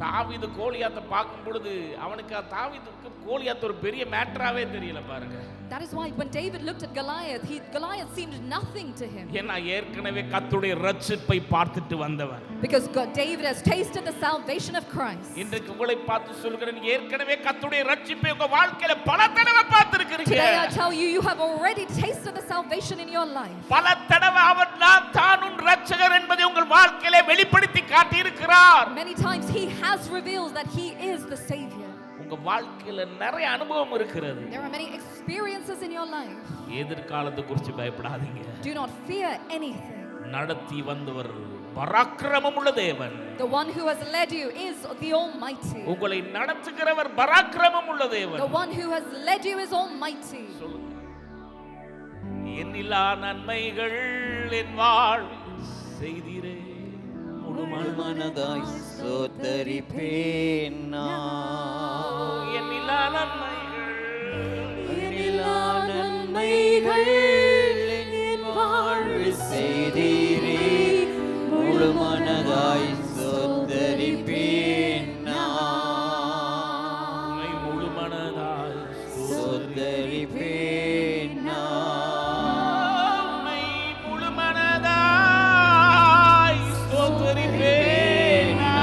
தாவீது கோலியாத்தை பார்க்கும் பொழுது அவனுக்கு தாவீதுக்கு கோலியாத் ஒரு பெரிய மேட்டராவே தெரியல பாருங்க. That is why when David looked at Goliath, Goliath seemed nothing to him. ஏன்னா ஏற்கனவே கர்த்தருடைய இரட்சிப்பை பார்த்துட்டு வந்தவன். Because David has tasted the salvation of Christ. இன்றைக்கு உங்களை பார்த்து சொல்கிறேன், ஏற்கனவே கர்த்தருடைய இரட்சிப்பை உங்க வாழ்க்கையில பல தடவை பார்த்திருக்கிறீங்க. Today I tell you, you have already tasted the salvation in your life. பல தடவை அவர் தான் உன் இரட்சகர் என்பதை உங்கள் வாழ்க்கையில வெளிப்படுத்தி காட்டி இருக்கிறார். Many times he has revealed that he is the Savior. உங்க வாழ்க்கையில நிறைய அனுபவம் இருக்கிறது. There are many experiences in your life. எதிர்காலத்தை குறித்து பயப்படாதீங்க. Do not fear anything. நடத்தி வந்தவர் பராக்கிரமமுள்ள தேவன். The one who has led you is the Almighty. உங்களை நடத்துகிறவர் பராக்கிரமமுள்ள தேவன். The one who has led you is Almighty. எண்ணிலா நன்மைகள் என் வாழ்வில் செய்தீரே, முழு மனதாய் ஸ்தோத்தரிப்பேன் நான். எண்ணிலா நன்மைகள் என் வாழ்வில் செய்தீரே, முழு மனதாய் ஸ்தோத்தரிப்பேன் நான். முழு மனதாய் ஸ்தோத்தரிப்பேன் நான். முழு மனதாய் ஸ்தோத்தரிப்பேன் நான்.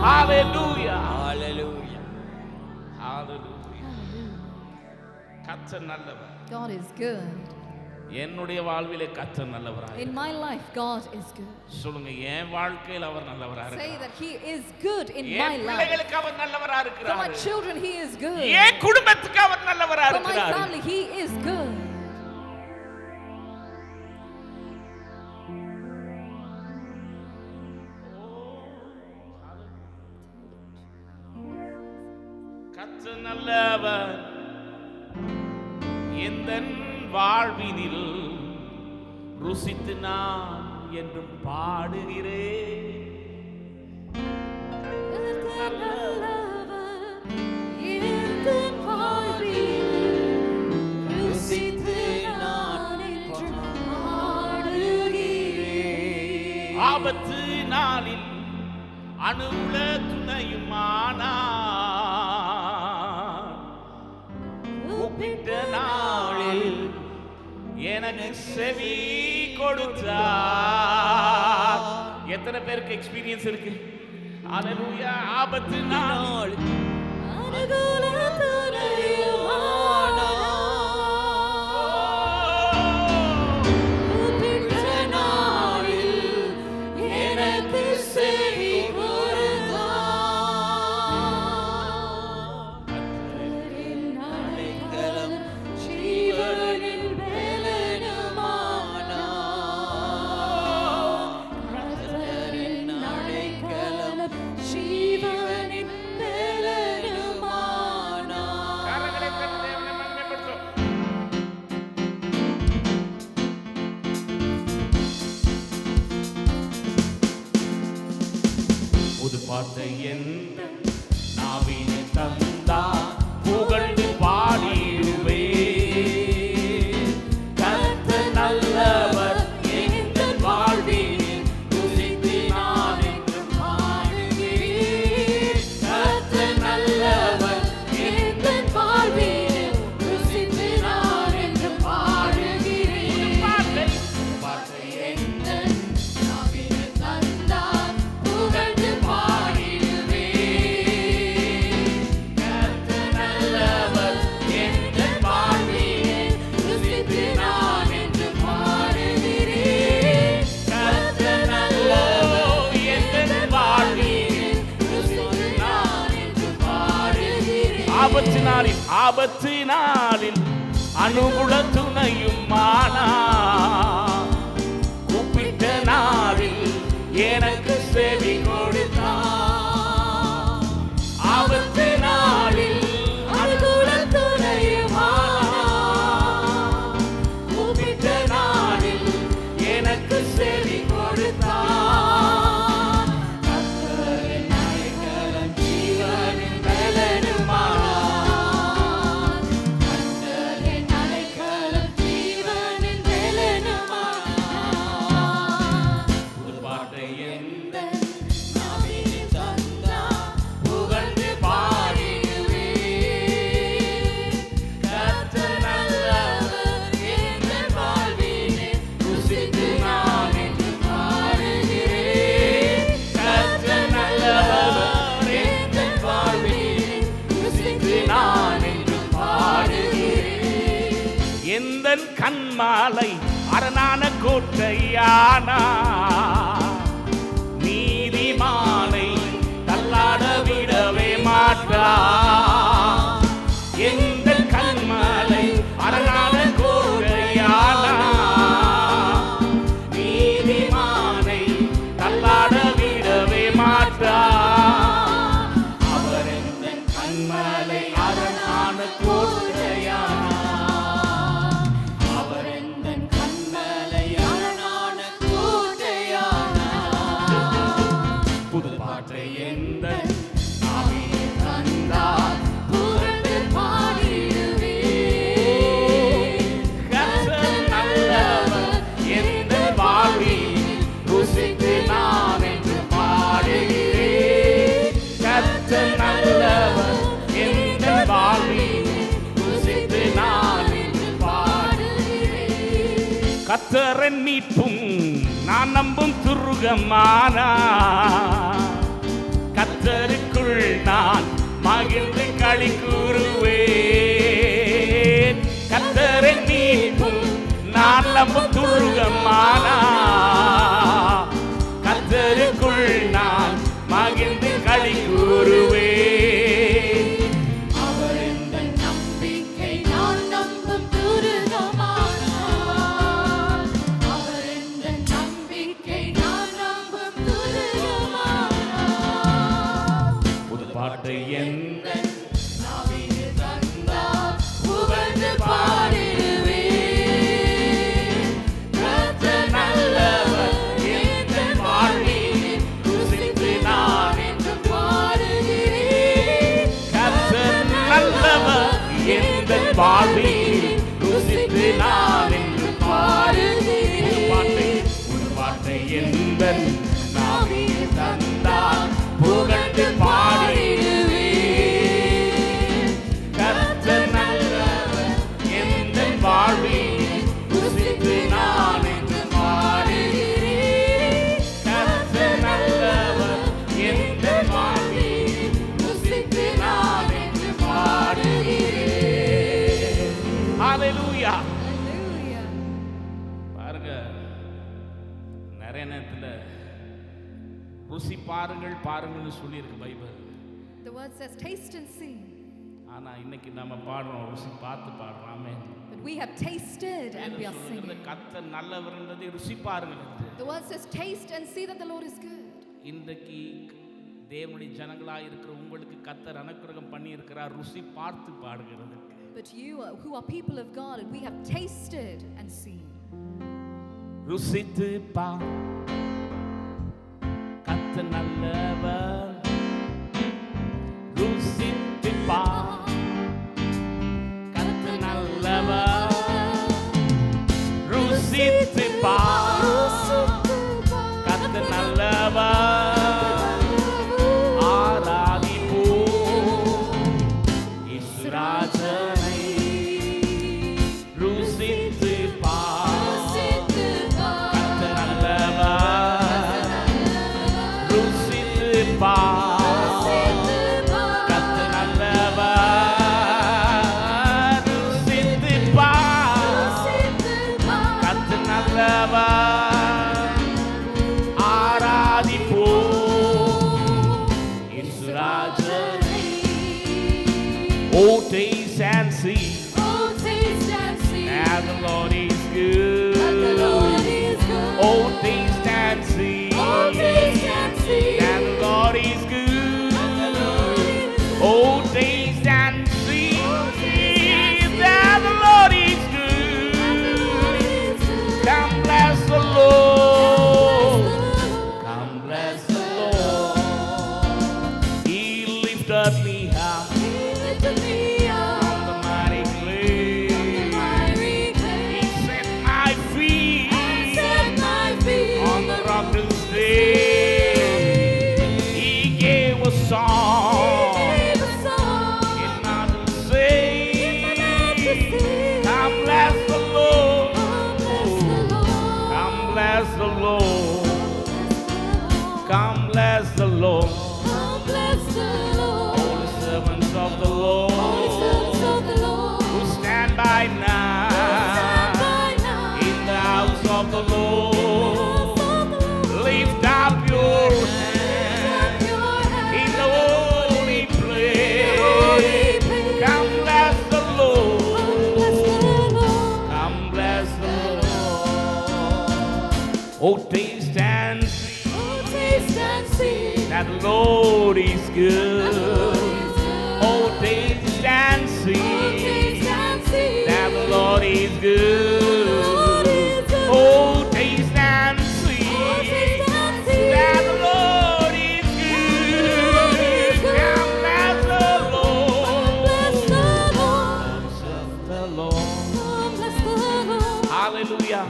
ஹalleluya, ஹalleluya, ஹalleluya. கர்த்தர் நல்லவர். God is good. என்னுடைய வாழ்விலே கர்த்தர் நல்லவராய். In my life, God is good. சொல்லுங்க, என் வாழ்க்கையில் அவர் நல்லவராய் Say இருக்கிறார். that He is good in my N life. பிள்ளைகளுக்கு அவர் நல்லவராய் For my இருக்கிறார். children, He is good. என் குடும்பத்துக்கு அவர் நல்லவராய் For my இருக்கிறார். family, He is good. கர்த்தர் நல்லவர், எந்தன் வாழ்வினில் ருசித்து நான் என்றும் பாடுகிறேன். ஆபத்து நாளில் அணுவுல துணையுமானார், கூப்பிட்ட நாளில் எனக்கு செவி கொடுத்தார். எத்தனை பேருக்கு எக்ஸ்பீரியன்ஸ் இருக்கு? ஹalleluya. ஆபத்து நாள் பாட்டை எந்த நாவினை தந்தா புகழ்ந்து பாடிடுவே. கர்த்தர் நல்லவர், எங்கள் வாழ்வில் ருசித்து நான் என்றும் பாடுகிறேன். கர்த்தர் நல்லவர், எங்கள் வாழ்வில் ருசித்து நான் என்றும் பாடுகிறேன். பாட்டை எந்த நாவினை தந்தா புகழ்ந்து ஆபத்து நாளில் அணுகுல துணையுமானா, கூப்பிட்ட நாளில் எனக்கு செவி கொடுத்தான். ஆபத்து நாளில் அணுகுல துணையுமானா, கூப்பிட்ட நாளில் எனக்கு செவி கொடுத்தான். கர்த்தரின் அடைக்கலம் ஜீவனின் பலனுமானா, கண்மாலை அரணான கோட்டையானா நீதிமானை தள்ளாட விடவே மாட்டா எந்த கண்மாலை அரணான கோட்டையானா நீதிமானை தள்ளாட விடவே மாட்டா அவர் எந்த கண்மாலை அரணான கோட்டையானா அவர் எந்தன் கண்மலை அரணான கோட்டையானா புது பாட்டை எந்த நாவிலே தந்தார் புகழ்ந்து பாடிடுவேன் கர்த்தர் நல்லவர் எந்த வாழ்வில் ருசித்து நான் என்று பாடுகிறேன் கர்த்தர் நல்லவர் எந்த வாழ்வில் ருசித்து நான் என்று பாடுகிறேன் கர்த்தரின் மீட்பும் நான் நம்பும் துருகமானா கர்த்தருக்குள் நான் மகிழ்ந்து களி கூறுவேன் கர்த்தரின் மீட்பும் நான் நம்பும் துருகமானா கர்த்தருக்குள் நான் மகிழ்ந்து களி கூறுவேன் அவர் எந்தன் நம்பிக்கை நான் நம்பும் துருகமானார் அவர் எந்தன் நம்பிக்கை நான் நம்பும் துருகமானார் புது பாட்டை எந்த நாவிலே தந்தார் புகழ்ந்து பாடிடுவேன் கர்த்தர் நல்லவர் எந்தன் வாழ்வில் ருசித்து நான் என்று பாடுகிறேன் கர்த்தர் நல்லவர் எந்த வாழ்வில் ருசித்து நான் என்று பாடுகிறேன் புது பாட்டை எந்த நாவிலே தந்தார் புகழ்ந்து பாடிடுவேன் கர்த்தர் நல்லவர் எந்த வாழ்வில் ருசித்து நான் என்று பாடுகிறேன் கர்த்தர் நல்லவர் எந்த வாழ்வில் ருசித்து நான் என்று பாடுகிறேன் ஹalleluya Hallelujah. பாருங்க நிறைய நேரத்துல ருசி பாருங்கள் பாருங்கள்னு சொல்லியிருக்கு Bible The word says, taste and see. ஆனா இன்னைக்கு நம்ம பாடுறோம் ருசி பார்த்து பாடுறோம் ஆமென் But we have tasted and we are singing. கர்த்தர் நல்லவர்ன்றதை ருசி பாருங்கள் The word says, taste and see that the Lord is good. இன்றைக்கு தேவனுடைய ஜனங்களாக இருக்கிற உங்களுக்கு கர்த்தர் அனுக்கிரகம் பண்ணி இருக்கிறார் ருசி பார்த்து பாடுகிறதுக்கு But you who are people of God, we have tasted and seen. ருசித்து பா கர்த்தர் நல்லவர் ருசித்து பா கர்த்தர் நல்லவர் ருசித்து பா கர்த்தர் நல்லவர் ஆராதிப்போம் இஸ்ராஜனை ருசித்து பா கர்த்தர் நல்லவர் ருசித்து பா கர்த்தர் நல்லவர் ருசித்து பா கர்த்தர் நல்லவர் ஆராதிப்போம் இஸ்ராஜனை Oh, taste and see Oh, taste and see that the Lord is good. that the Lord is good. Oh, taste and see Oh, taste and see that the Lord is good. Oh, taste and see that the Lord is good. Come bless the Lord. Come bless the Lord. He lifted me up He lifted me up on the mighty clay. mighty He clay set my feet and set my feet on the rock to stay. He gave a song gave a song in not to say. Come bless the Lord. Come bless the Lord Come bless the Lord. Come bless the Lord. Come bless the Lord All the servants of the Lord. Oh, taste and see Oh, taste and see that the Lord is that the good. Lord is good. Oh, taste and Oh, see taste and see that the Lord is good. Lord is good. Oh, taste and see Oh, taste and see that the Lord is Lord is good. good. Now bless the Lord. Bless the Lord. Bless the Lord. Oh, bless the Lord. Hallelujah.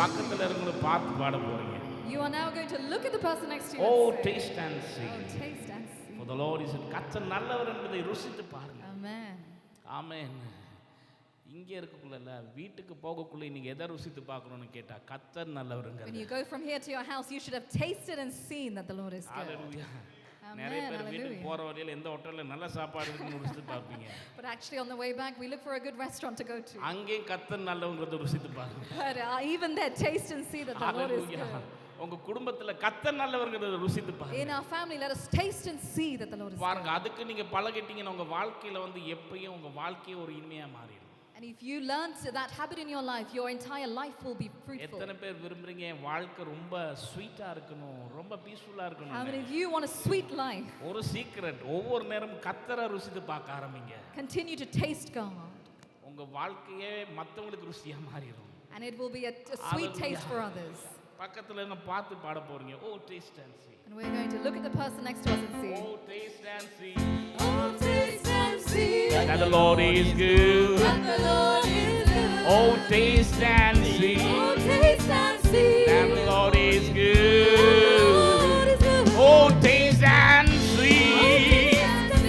பக்கத்துல இருக்கவங்கள பார்த்து பாட போறீங்க. You are now going to look at the person next to you Oh, and say, taste and see. oh, taste and see. For the Lord is கர்த்தர் நல்லவர் என்பதை ருசித்து பாருங்க. Amen. ஆமென். இங்கே இருக்கக்குள்ள வீட்டுக்கு போகக்குள்ள நீங்க எதை ருசித்து பார்க்கணும்னு கேட்டா கர்த்தர் When நல்லவருங்க. you go from here to your house, you should have tasted and seen that the Lord is good. Hallelujah. Amen, நிறைய பேர் வீட்டுக்கு hallelujah. போற வழியில எந்த ஹோட்டல்ல நல்ல சாப்பாடு இருக்குன்னு ருசித்து பார்ப்பீங்க. But actually, on the way back, we look for a good restaurant to go to. அங்கேயும் கர்த்தர் நல்லவங்கிறத ருசித்து பாருங்க. But even there, taste and see that the Lord is hallelujah. good. உங்க குடும்பத்துல கர்த்தர் நல்லவங்கிறத ருசித்து பாருங்க. In our family, let us taste and see that the Lord is good. பாருங்க அதுக்கு நீங்க பழகிட்டீங்கன்னா உங்க வாழ்க்கையில எப்பயும் உங்க வாழ்க்கையே ஒரு இனிமையா மாறிடும். And if you learn that habit in your life, your entire life will be fruitful. எத்தனை பேர் விரும்புறீங்க என் வாழ்க்கை ரொம்ப ஸ்வீட்டா இருக்கணும், ரொம்ப பீஸ்ஃபுல்லா How இருக்கணும்? many of you want a sweet life? ஒரு சீக்ரெட், ஒவ்வொரு நேரமும் கர்த்தரை ருசித்து பார்க்க ஆரம்பிங்க. Continue to taste God. உங்க வாழ்க்கையே மத்தவங்களுக்கு ருசியா மாறிடும். And it will be a sweet taste Hallelujah. for others. பக்கத்துல என்ன பார்த்து பாட போறீங்க. Oh, taste and see. And we're going to look at the person next to us and see. Oh, taste and see Oh, taste and see that the Lord is good. that the Lord is good. Oh, taste and see Oh, taste and see that the Lord is Lord good. is good. Oh, taste and see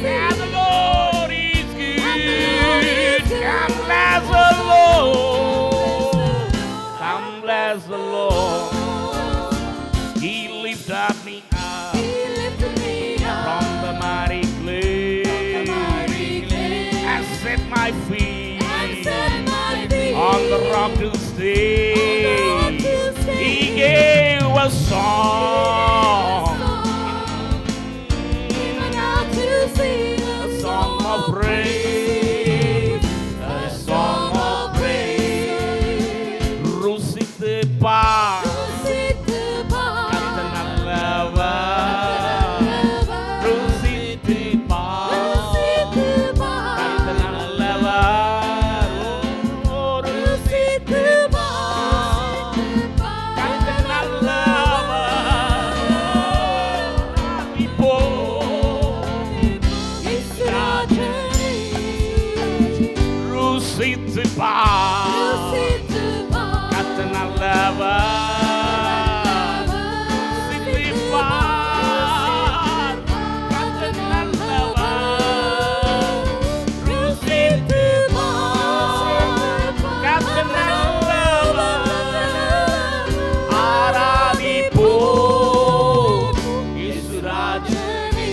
that the Lord is good. Come bless the Lord. Come bless the Lord. He lifted me up He lifted me up from the mighty clay mighty clay and set my feet and set my feet on the rock to stay. on the rock to stay. He gave a song, Even out to sing a song of praise, a song of praise. ருசித்து பார் ருசித்து பார் கர்த்தர் நல்லவர். ருசித்து பார் ருசித்து பார் கர்த்தர் நல்லவர். ஓ, ருசித்து பார் கர்த்தர் நல்லவர். இப்போ ருசித்து பார் கர்த்தர் நல்லவர். ருசித்து பார் கர்த்தர் நல்லவர். ருசித்து பார் கர்த்தர் நல்லவர். ஆராதிப்போம் இயேசு ராஜனை.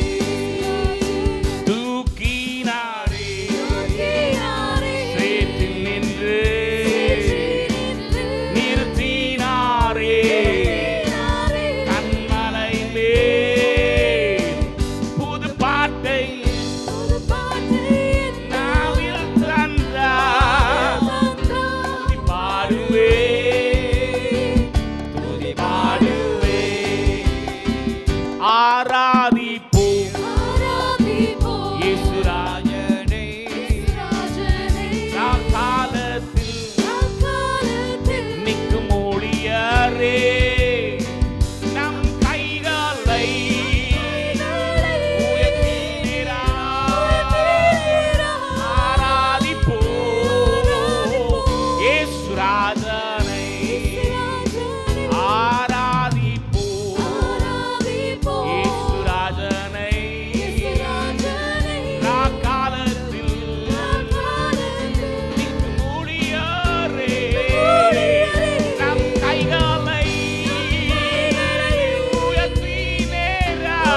தூக்கினாரே சேற்றில் நின்று நிறுத்தினாரே கண்மலையிலே புது பாட்டை நாவில் தந்தார். துதி பாடுவேன், துதி பாடுவேன். ஆராதிப்போம் இயேசு ராஜனை. நாம் காலத்தில் நிற்கும் ஊழியரே நம் கைகளை உயர்த்தினார். ஆராதிப்போம் இயேசு ராஜனை. ஆராதிப்போம் இயேசு ராஜனை. நாம் காலத்தில் நிற்கும் ஊழியரே நம் கைகளை உயர்த்தினார்.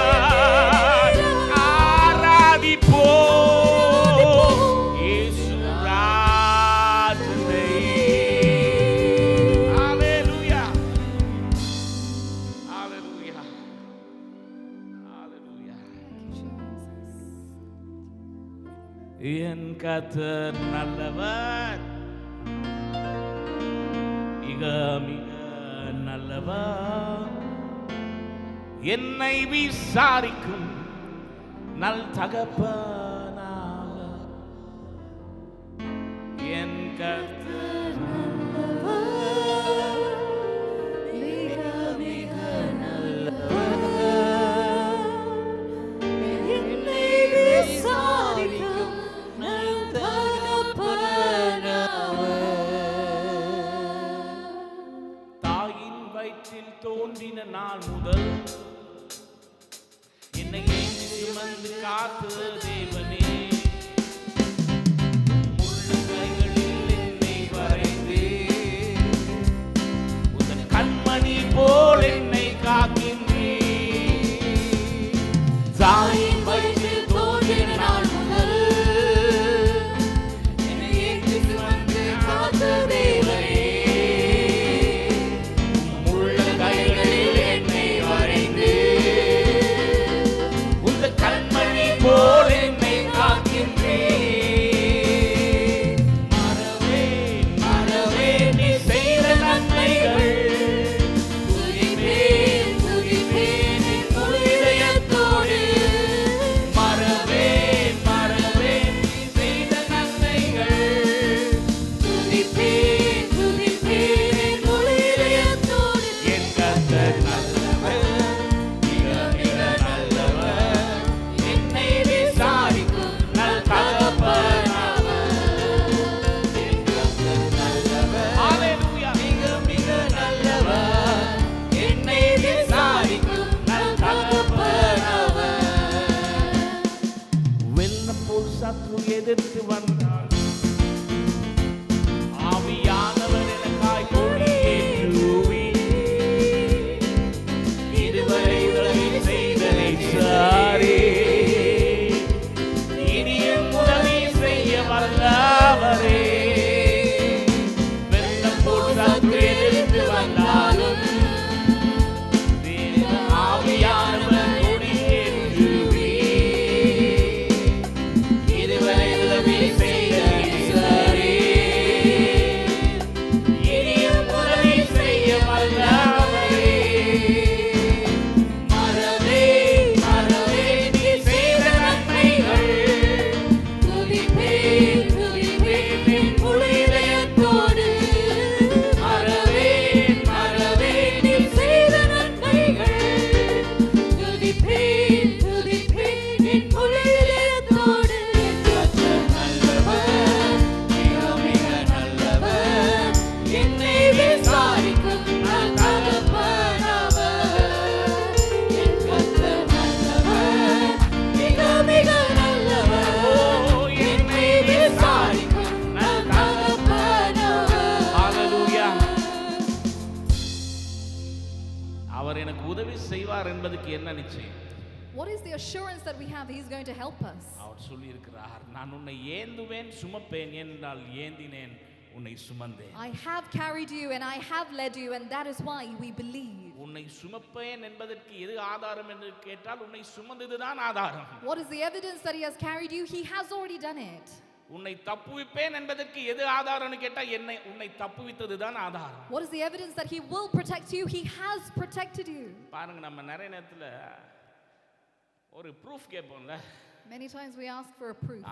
ஆராதிப்போம் இயேசு ராஜனை. ஹalleluya. ஹalleluya. ஹalleluya. என் கர்த்தர் நல்லவர், மிக மிக நல்லவர், என்னை விசாரிக்கும் நல் தகப்பனாவர். என் கர்த்தர் மிக மிக நல்லவர், என்னை விசாரிக்கும் நல் தகப்பனாவர். தாயின் வயிற்றில் தோன்றின நாள் முதல் என்னை ஏந்தி சுமந்து காத்த தேவனே, முள்ளுகைகளில் என்னை வரைந்தே, உன் கண்மணி போல் என்னை காக்கின்றீர். தாயின் வயிற்றில் தோன்றின நாள் முதல் என்னை ஏந்தி சுமந்து காத்த தேவனே, முள்ளுகைகளில் என்னை வரைந்தே, கண்மணி போல் என்னை காக்கின்றீர். மறவே மறவே நீ செய்த நன்மைகள், துதிப்பேன் துதிப்பேன் என் முழு இதயத்தோடு. மறவே மறவே நீ செய்த நன்மைகள், துதிப்பேன் துதிப்பேன் என் முழு இதயத்தோடு. என் கர்த்தர் நல்லவர், மிக மிக நல்லவர், என்னை விசாரிக்கும் நல் தகப்பனாவர். என் கர்த்தர் நல்லவர், ஹல்லேலூயா, மிக மிக நல்லவர், என்னை விசாரிக்கும் நல் தகப்பனாவர். வெள்ளம் போல் சத்ரு எதிர்த்து வந்தார், ஆவியானவர் எனக்காய் கொடியேற்றுவி. இதுவரை உதவி செய்ததை சாரி, இனியும் உதவி செய்ய வல்லவரே. வெள்ளம் போல் சத்ரு எதிர்த்து வந்தாலும் தேவ ஆவியானவர் கொடியேற்றுவி. இதுவரை உதவி செய்ததை சாரி, இனியும் உதவி செய்ய வல்லவரே. மறவே மறவே நீ செய்த நன்மைகள், துதிப்பேன் துதிப்பேன் என் முழு இதயத்தோடு. மறவே மறவே நீ செய்த நன்மைகள், துதிப்பேன் துதிப்பேன் என் முழு இதயத்தோடு. என் கர்த்தர் நல்லவர், மிக மிக நல்லவர், என்னை விசாரிக்கும் நல் தகப்பனாவர். என் கர்த்தர் நல்லவர், மிக மிக நல்லவர், என்னை விசாரிக்கும் நல் தகப்பனாவர். ஹல்லேலூயா. அவர் எனக்கு உதவி செய்வார் என்பதற்கு என்ன நிச்சயம்? What is the assurance that we have that He's going to help us? அவர் சொல்லியிருக்கிறார், நான் உன்னை ஏந்துவேன் சுமப்பேன் என்றால் ஏந்தினேன், உன்னை சுமந்தேன். I have carried you and I have led you, and that is why we believe. உன்னை சுமப்பேன் என்பதற்கு எது ஆதாரம் என்று கேட்டால் உன்னை சுமந்ததுதான் ஆதாரம். What is the evidence that He has carried you? He has already done it. உன்னை தப்புவிப்பேன் என்பதற்கு எது ஆதாரம்னு கேட்டா உன்னை தப்புவித்ததுதான் ஆதாரம். What is the evidence that He will protect you? He has protected you. பாருங்க, நம்ம நிறைய நேரத்துல ஒரு proof கேட்போம்ல. Many times we ask for a proof.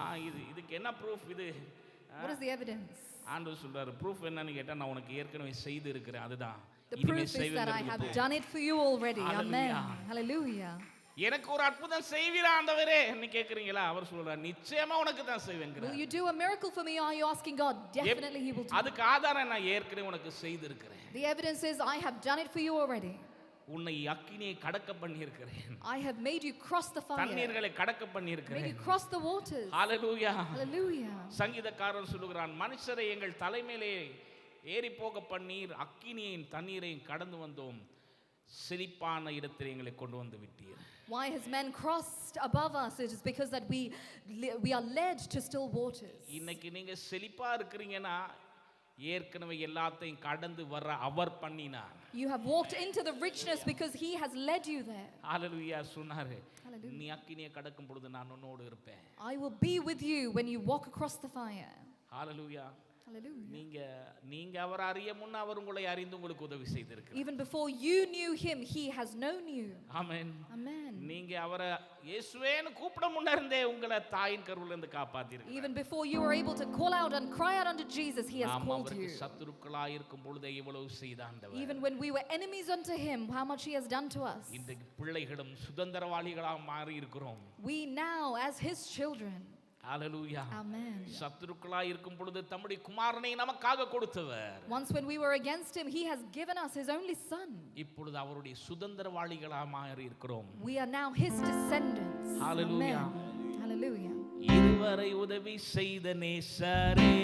இதுக்கு என்ன ப்ரூஃப்? இது What is the evidence? ஆண்டவர் சொல்றாரு, ப்ரூஃப் என்னன்னு கேட்டா நான் உனக்கு ஏற்கனவே செய்து இருக்கிறேன், அதுதான். The proof is that I have done it for you already. Amen. Hallelujah. எனக்கு ஒரு அற்புதம் செய்வீரா ஆண்டவரே ன்னு கேக்குறீங்களா? அவர் சொல்றார், நிச்சயமா உனக்கு தான் செய்வேங்கற. Will you do a miracle for me? Are you asking God? Definitely He will do. அதுக்கு ஆதாரம் நான் ஏற்கனவே உனக்கு செய்து இருக்கிறேன். The evidence is I have done it for you already. உன்னை அக்கினியை கடக்க பண்ணி இருக்கிறேன். I have made you cross the fire. தண்ணீர்களை கடக்க பண்ணி Made இருக்கிறேன். you cross the waters. Hallelujah. Hallelujah. சங்கீதக்காரன் சொல்கிறான், மனுஷரை எங்கள் தலைமையிலே ஏறி போக பண்ணீர், அக்கினியையும் தண்ணீரையும் கடந்து வந்தோம், செழிப்பான இடத்தில் எங்களை கொண்டு வந்து விட்டீர். Why has man crossed above us? It is because that we are led to still waters. இன்னைக்கு நீங்க செழிப்பா இருக்கீங்கன்னா ஏற்கனவே எல்லாத்தையும் கடந்து வர அவர் பண்ணினார். You have walked into the richness because He has led you there. ஹalleluya சொன்னாரு, Hallelujah. நீ அக்கினியை கடக்கும் பொழுது நான் உன்னோடு இருப்பேன். I will be with you when you walk across the fire. Hallelujah. Hallelujah. நீங்க அவரை அறிய முன்ன அவர் உங்களை அறிந்து உங்களுக்கு உதவி செய்திருக்கிறார். Even before you knew him, he has known you. Amen. Amen. நீங்க அவரை இயேசுவேன்னு கூப்பிட முன்ன இருந்தே உங்களை தாயின் கருவில இருந்து காப்பாத்திருக்கிறார். Even before you were able to call out and cry out unto Jesus, he has called you. சத்துருக்களாய் இருக்கும் பொழுதே இவ்வளவு செய்த ஆண்டவர். Even when we were enemies unto him, how much he has done to us. இந்த பிள்ளைகளும் சுதந்திரவாளிகளாக மாறி இருக்கிறோம். We now as his children. Hallelujah. Amen. சத்துருக்களாய் இருக்கும் பொழுது தம்முடைய குமாரனை நமக்காக கொடுத்தவர். Once when we were against him, he has given us his only son. இப்பொழுது அவருடைய சுதந்திரவாளிகளாக மாறி இருக்கிறோம். We are now his descendants. Hallelujah. Amen. Hallelujah. இதுவரை உதவி செய்த நேசரே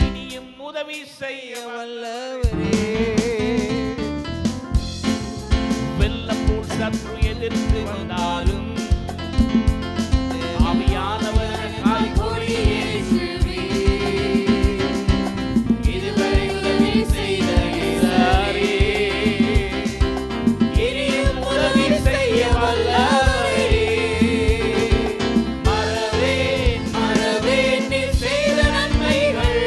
இனியும் உதவி செய்ய வல்லவரே, வெள்ளம் போல் சத்ரு எதிர்த்து வந்தாலும் ஆவியானவர் காய்கொடி இயேசுவே, இதுவரை உதவி செய்த நேசரே இனியும் உதவி செய்ய வல்லவரே, மறவேன் மறவேன் நீ செய்த நன்மைகள்,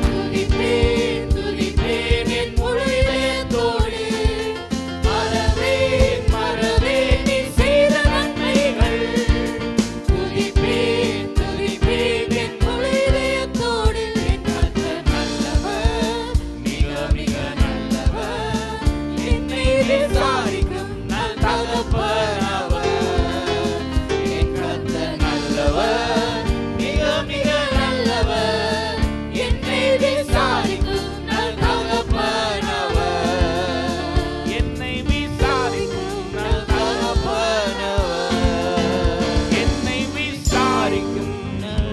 துதிப்பேன் துதிப்பேன் என் முழு இதயத்தோடு, மறவேன் மறவேன் நீ செய்த நன்மைகள், துதிப்பேன் துதிப்பேன் என் முழு இதயத்தோடு, என் கர்த்தர் நல்லவர், மிக மிக நல்லவர், என்னை விசாரிக்கும் நல் தகப்பன் அவர், என் கர்த்தர் நல்லவர், மிக மிக நல்லவர், என்னை விசாரிக்கும் நல் தகப்பன் அவர், என்னை விசாரிக்கும் நல் தகப்பன் அவர், என்னை விசாரிக்கும் நல்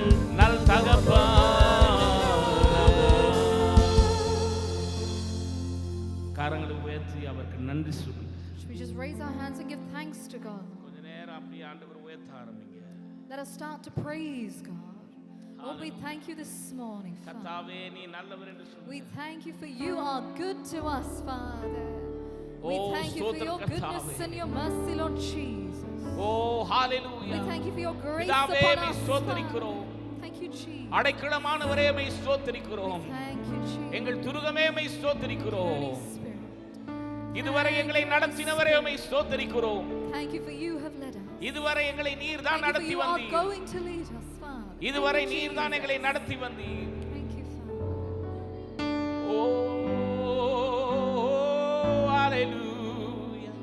தகப்பன் அவர். கரங்களை உயர்த்தி அவருக்கு நன்றி சொல்லுங்க. Should we just raise our hands and give thanks to God? கொஞ்ச நேரம் அப்படியே ஆண்டவர் உயர்த்த ஆரம்பிங்க. Let us start to praise God. Lord, we thank you this morning, Father. கர்த்தாவே நீ நல்லவர் என்று சொல்லு. We thank you for you are good to us, Father. We Oh, thank you for ஸ்தோத்திரம் your goodness கர்த்தாவே. and your mercy, Lord Jesus. Oh ஹalleluya. We thank you for your grace பிதாவே upon மை us, ஸ்தோத்திரிக்கிறோம். Father. Thank you, Jesus. அடைக்கலமானவரே மை ஸ்தோத்திரிக்கிறோம். Thank you, Jesus. எங்கள் துருகமே மை Holy ஸ்தோத்திரிக்கிறோம். Spirit. இதுவரை எங்களை நடத்தினவரே மை ஸ்தோத்திரிக்கிறோம். Thank you for you have led us. இதுவரை எங்களை நீர் தான் Thank you for நடத்தி you are வந்தீர். going to lead us, Father. இதுவரை நீர் தான் எங்களை நடத்தி வந்தீர். Thank you, Father. ஓ ஹalleluya.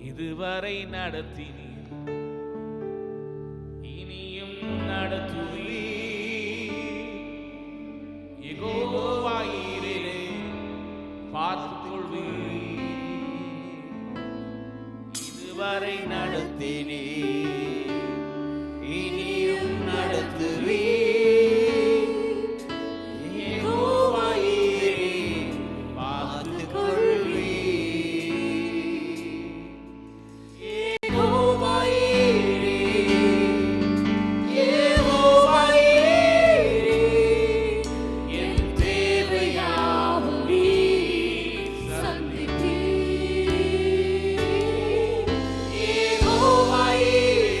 இதுவரை நடத்தினீர், இனியும் நடத்துவீர். யெகோவா ஈரே பார்த்துக் கொள்வீர். இதுவரை நடத்தினீர், இனியும் நடத்துவீர். யெகோவா ஈரே பார்த்துக் கொள்வீர். யெகோவா ஈரே, யெகோவா ஈரே, என் தேவையாவும் நீர் சந்திப்பீர். யெகோவா ஈரே,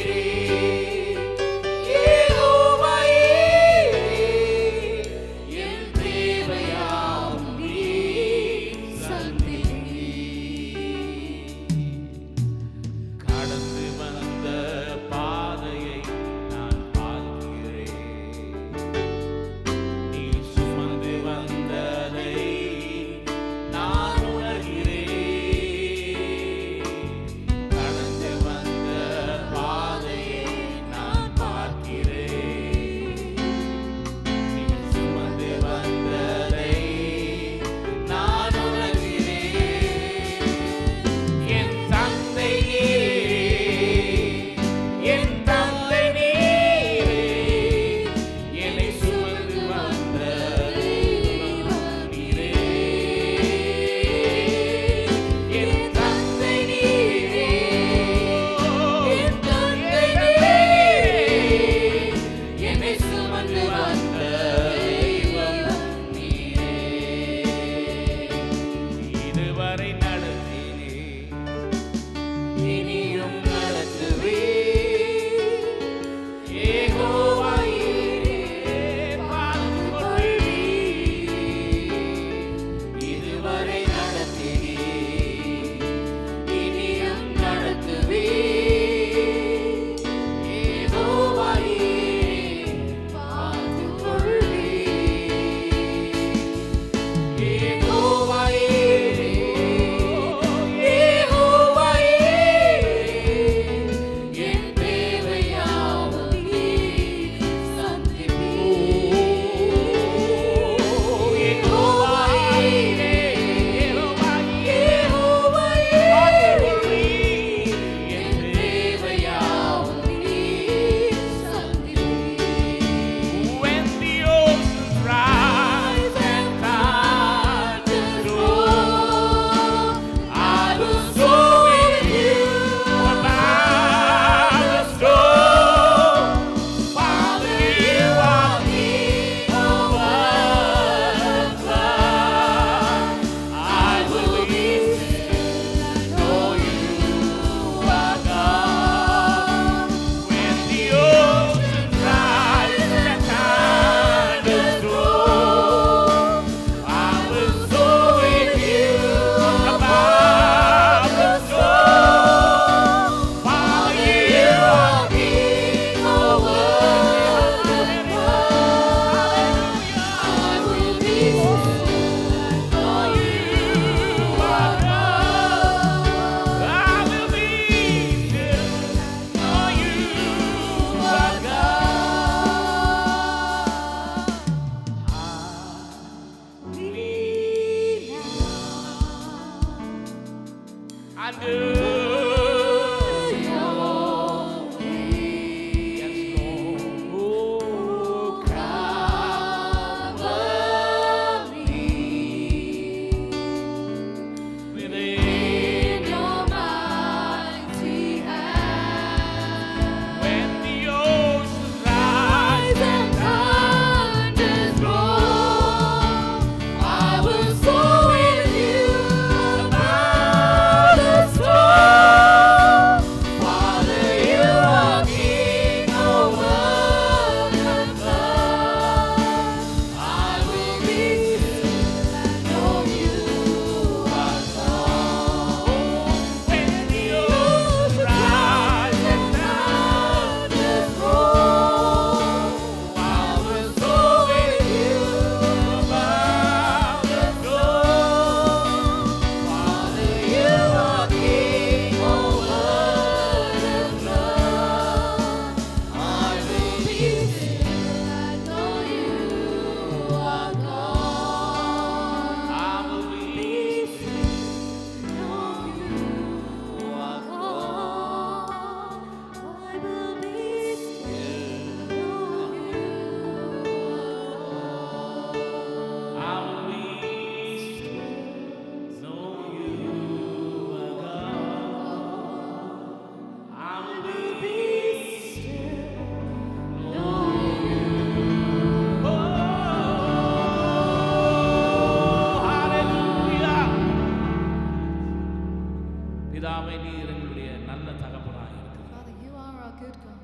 பிதாவே, நீர் எங்களுடைய நல்ல தகப்பனாய் இருக்கிறீர். Father, you are our good God.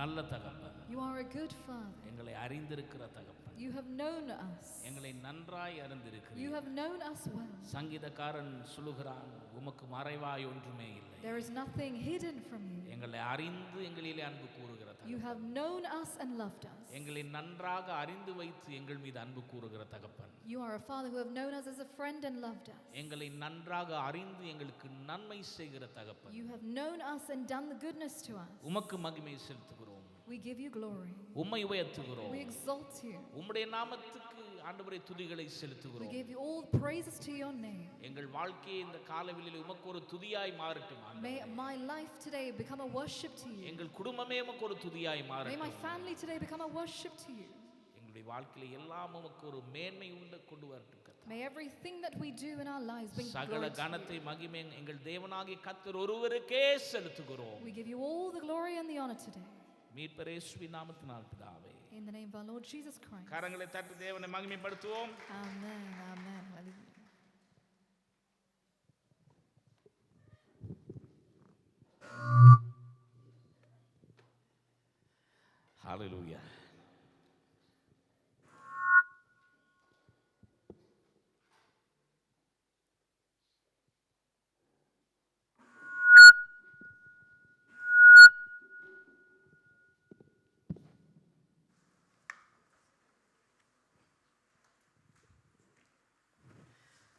நல்ல தகப்பன், You are a good Father. எங்களை அறிந்திருக்கிற தகப்பன், You have known us. எங்களை நன்றாய் You அறிந்திருக்கிறீர். have known us well. சங்கீதக்காரன் சொல்லுகிறான், உமக்கு மறைவாய் ஒன்றுமே இல்லை. There is nothing hidden from you. எங்களை அறிந்து எங்களிலே அன்பு கூறுகிற You தகப்பன், have known us and loved us. எங்களை நன்றாக அறிந்து வைத்து எங்கள் மீது அன்பு கூறுகிற தகப்பன், You are a Father who have known us as a friend and loved us. எங்களை நன்றாக அறிந்து எங்களுக்கு நன்மை செய்கிற தகப்பன், You have known us and done the goodness to us. உமக்கு மகிமை செலுத்துகிறோம், We give you glory. உம்மை உயர்த்துகிறோம், We exalt you. உம்முடைய நாமத்துக்கு ஆண்டவரே துதிகளை We செலுத்துகிறோம். give you all praises to your name. எங்கள் வாழ்க்கையை இந்த காலவெளியில் உமக்கு ஒரு துதியாய் மாறட்டும் ஆண்டவரே. May my life today become a worship to you. எங்கள் குடும்பமே உமக்கு ஒரு துதியாய் May my மாறட்டும். family today become a worship to you. எங்களுடைய வாழ்க்கையில எல்லாம் உமக்கு ஒரு மேன்மை உண்டு கொண்டு வரட்டும் கர்த்தாவே. May everything that we do in our lives bring சகல glory to you. கனத்தை மகிமை எங்கள் தேவனாகிய கர்த்தர் ஒருவருக்கே செலுத்துகிறோம். We give you all the glory and the honor today. மீட்பர் இயேசுவின் நாமத்தினால் பிதாவே. In the name of our Lord Jesus Christ. கரங்களை தட்டி தேவனை மகிமைப்படுத்துவோம். Amen. Amen. Hallelujah. ஹalleluya.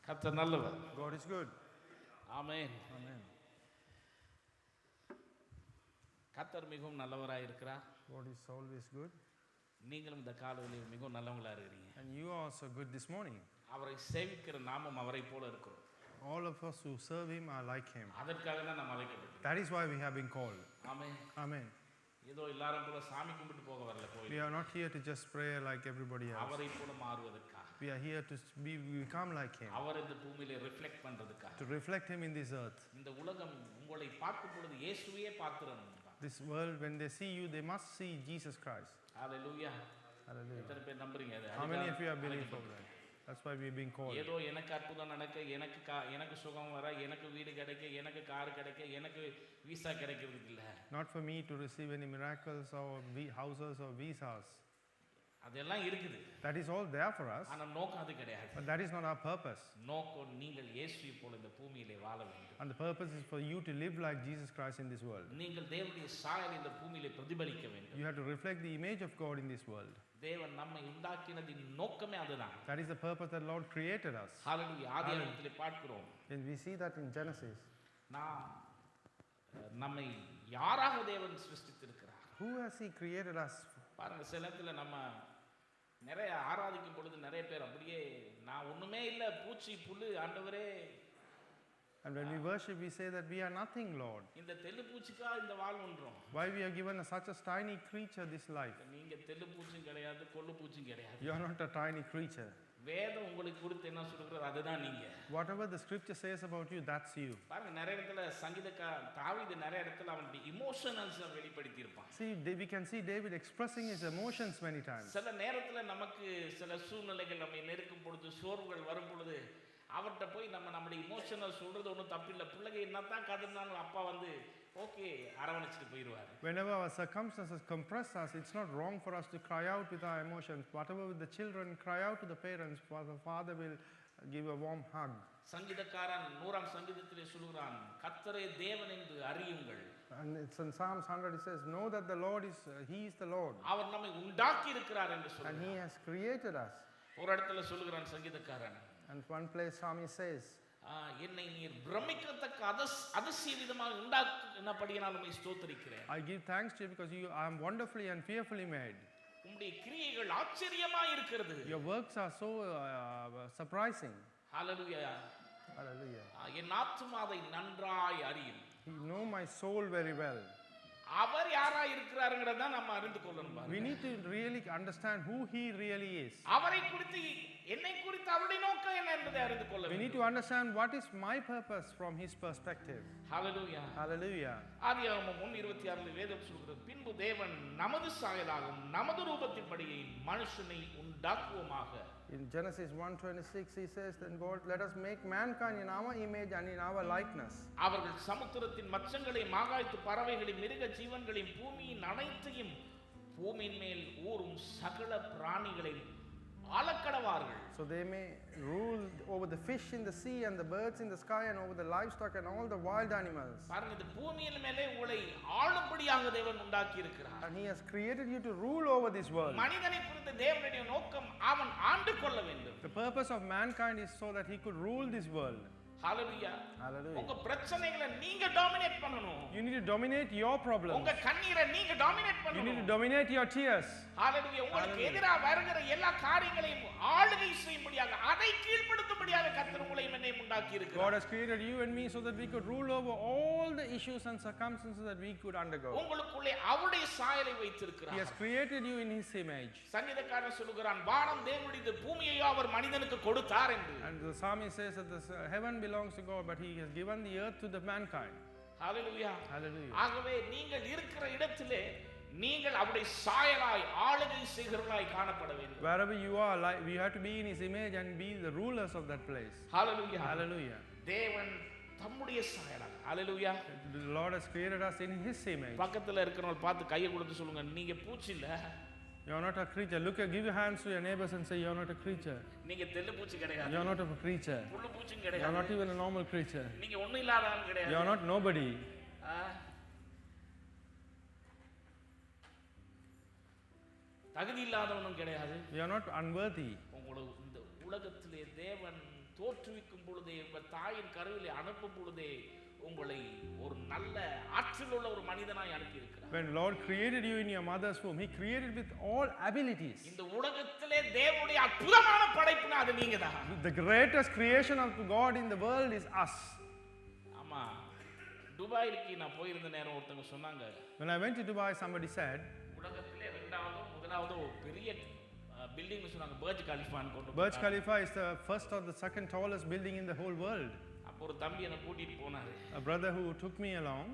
கர்த்தர் நல்லவர். God is good. Amen. Amen. கர்த்தர் மிகவும் நல்லவராய் இருக்கிறார். God is always good. நீங்களும் இந்த காலையில் மிகவும் நல்லவங்களா இருக்கிறீங்க. And you are also good this morning. அவரை சேவிக்கிற நாமும் அவரை போல இருக்கிறோம். All of us who serve Him are like Him. அதற்காக தான் நாம் அழைக்கப்பட்டோம். That is why we have been called. Amen. Amen. ஏதோ எல்லாரும் போல சாமி கும்பிட்டு போக வரல We கோயில். are not here to just pray like everybody else. அவரை போல மாறுவதற்காக, We are here to become like Him, அவர் இந்த பூமியில ரிஃப்ளெக்ட் பண்றதுக்காக. to reflect Him in this earth. இந்த உலகம் உங்களை பார்க்கும் பொழுது இயேசுவையே பார்த்துறணும். This world, when they see you, they must see Jesus Christ. Hallelujah. Hallelujah. எத்தனை பேர் நம்புறீங்க அது? How many of you are believing for that? That's why we've been called. ஏதோ எனக்கு அற்புதம் நடக்க, எனக்கு சுகம் வர, எனக்கு வீடு கிடைக்க, எனக்கு கார் கிடைக்க, எனக்கு விசா கிடைக்கிறதுக்கு இல்ல. Not for me to receive any miracles or houses or visas. அதெல்லாம் இருக்குது. That is all there for us, ஆனா நோக்கம் அது கிடையாது. but that is not our purpose. நோக்கம் நீங்கள் இயேசுவை போல இந்த பூமியிலே வாழ வேண்டும். And the purpose is for you to live like Jesus Christ in this world. நீங்கள் தேவனுடைய சாயலை இந்த பூமியிலே பிரதிபலிக்க வேண்டும். You have to reflect the image of God in this world. தேவன் நம்மை உண்டாக்கினதின் நோக்கமே அதுதான். That is the purpose that Lord created us. ஹalleluya. ஆதியாகமத்திலே பார்க்கிறோம். And we see that in Genesis. நம்மை யாராக தேவன் சிருஷ்டித்திருக்கிறார். Who has He created us? பாருங்க, சில நேரத்துல நம்ம நிறைய ஆராதிக்கும் பொழுது நிறைய பேர் அப்படியே நான் ஒண்ணுமே இல்ல, பூச்சி புல்லு ஆண்டவரே. And when we worship, we say that we are nothing, Lord. இந்த தெல்லு பூச்சிக்கா இந்த வாழ் ஒன்றோம். Why we are given such a tiny creature this life? நீங்க தெல்லு பூச்சும் கிடையாது, கொள்ளு பூச்சும் கிடையாது. You are not a tiny creature. வேதம் உங்களுக்கு கொடுத்து என்ன சொல்றது அதுதான் நீங்க. Whatever the scripture says about you, that's you. பாருங்க, நிறைய இடத்துல தாவீது நிறைய இடத்துல அவனுடைய இமோஷனல்ஸ் வெளிப்படுத்தி இருப்பான். See, we can see David expressing his emotions many times. சில நேரத்துல நமக்கு சில சூழ்நிலைகள் நம்மை நெருக்கும் பொழுது, சோர்வுகள் வரும் பொழுது அவர்கிட்ட போய் நம்மளுடைய இமோஷனல் சொல்றது ஒன்றும் தப்பில்லை. பிள்ளைங்க என்னத்தான் கதறினாலும் அப்பா வந்து ஓகே அரவணைச்சிட்டு போயிடுவார். Whenever our circumstances compress us, it's not wrong for us to cry out with our emotions. Whatever with the children, cry out to the parents, for the father will give a warm hug. சங்கீதக்காரன் 100ஆம் சங்கீதத்திலே சொல்கிறான், கர்த்தரே தேவன் என்று அறியுங்கள். And it's in Psalms 100 it says, know that the Lord is, He is the Lord. அவர் நம்மை உண்டாக்கி இருக்கிறார் என்று And சொல்கிறார். He has created us. ஒரு இடத்துல சொல்கிறான் சங்கீதக்காரன், And one place Psalmist says, என்னை நீர் பிரமிக்கத்தக்க அதிசய விதமாக உண்டாக்கினபடியினால் உம்மை ஸ்தோத்திரிக்கிறேன். I give thanks to you because I am wonderfully and fearfully made. உம்முடைய கிரியைகள் ஆச்சரியமாய் இருக்கிறது. Your works are so surprising. Hallelujah. Hallelujah. என் ஆத்துமா அதை நன்றாய் அறியும். You know my soul very well. அவர் யாரா இருக்கிறாருங்கறத நம்ம அறிந்து கொள்ளணும். We need to really understand who He really is. அவரை குறித்து என்னை குறித்து அவருடைய நோக்கம் என்ன என்பதை அறிந்து கொள்ள We வேண்டும். need to understand what is my purpose from His perspective. Hallelujah. Hallelujah. ஆதியாகமம் 1:26 வேதம் சொல்கிறது, பின்பு தேவன் நமது சாயலாகவும் நமது ரூபத்தின்படியே மனுஷனை உண்டாக்குவோமாக In Genesis 1:26 he says, then God, let us make mankind in our image and in our likeness. அவர்கள் சமுத்திரத்தின் மச்சங்களையும் ஆகாயத்து பறவைகளையும் மிருக ஜீவன்களையும் பூமியின் அனைத்தையும் பூமியின் மேல் ஊறும் சகல பிராணிகளையும் ஆளக்கடவார்கள். So they may rule over the fish in the sea and the birds in the sky and over the livestock and all the wild animals. பாருங்க, இந்த பூமியின் மேலே உங்களை ஆளும்படியாக தேவன் உண்டாக்கி இருக்கிறார். And he has created you to rule over this world. மனிதனை குறித்த தேவனுடைய நோக்கம் அவன் ஆண்டு கொள்ள வேண்டும். The purpose of mankind is so that he could rule this world. Hallelujah. Hallelujah. உங்க பிரச்சனைகளை நீங்க டாமினேட் பண்ணணும். You need to dominate your problems. உங்க கண்ணீரை நீங்க டாமினேட் You பண்ணணும். need to dominate your tears. ஹalleluya. உங்களுக்கு எதிராக வருகிற எல்லா காரியங்களையும் ஆளுகை செய்யும்படியாக, அதை கீழ்ப்படுத்தும்படியாக கர்த்தர் உங்களையும் என்னையும் உண்டாக்கி God இருக்கிறார். has created you and me so that we could rule over all the issues and circumstances that we could undergo. உங்களுக்குள்ளே அவருடைய சாயலை He வைத்திருக்கிறார். has created you in his image. சங்கீதக்காரன் சொல்லுகிறான், வானம் தேவனுடையது, பூமியையோ அவர் மனிதனுக்கு கொடுத்தார் என்று. And the psalmist says that the heaven belongs to God, but he has given the earth to the mankind. Hallelujah. Hallelujah. ஆகவே நீங்கள் இருக்கிற இடத்திலே நீங்கள் அவருடைய சாயலாய் ஆளுகை செய்கிறவர்களாய் காணப்பட வேண்டும். Wherever you are, like, we have to be in his image and be the rulers of that place. Hallelujah. Hallelujah. தேவன் தம்முடைய சாயலாய். ஹalleluya. The Lord has created us in his image. பக்கத்துல இருக்கிறவங்க பார்த்து கையை கொடுத்து சொல்லுங்க, நீங்க பூச்சி இல்ல. You are not a creature. Look, give your hands to your neighbors and say, you are not a creature. நீங்க தெள்ளு பூச்சி கிடையாது. You are not a creature. புல்லு பூச்சியும் You are not கிடையாது. even a normal creature. நீங்க ஒண்ணும் இல்லாத ஆள் You கிடையாது. are not nobody. ஆ? தகுதி இல்லாதவனும் கிடையாது. You are not unworthy. உங்களை இந்த உலகத்திலே தேவன் தோற்றுவிக்கும் பொழுதே, உங்கள் தாயின் கருவிலே அனுப்பும் பொழுதே உங்களை ஒரு நல்ல ஆற்றல் உள்ள ஒரு மனிதனாய் அனுப்பி இருக்கிறார். When Lord created you in your mother's womb, he created with all abilities. இந்த உலகத்திலே தேவனுடைய அற்புதமான படைப்புனா அது நீங்க தான். The greatest creation of God in the world is us. ஆமா, துபாய்க்கு நான் போயிருந்த நேரம் ஒருத்தங்க சொன்னாங்க, When I went to Dubai, somebody said, உலகத்திலே முதலாவது ஒரு பெரிய பில்டிங் சொன்னாங்க, பர்ஜ் கலிஃபான்னு கொண்டு Burj போனாங்க. Khalifa is the first or the second tallest building in the whole world. அப்போ ஒரு தம்பி என்னை கூட்டிட்டு போனாரு. A brother who took me along.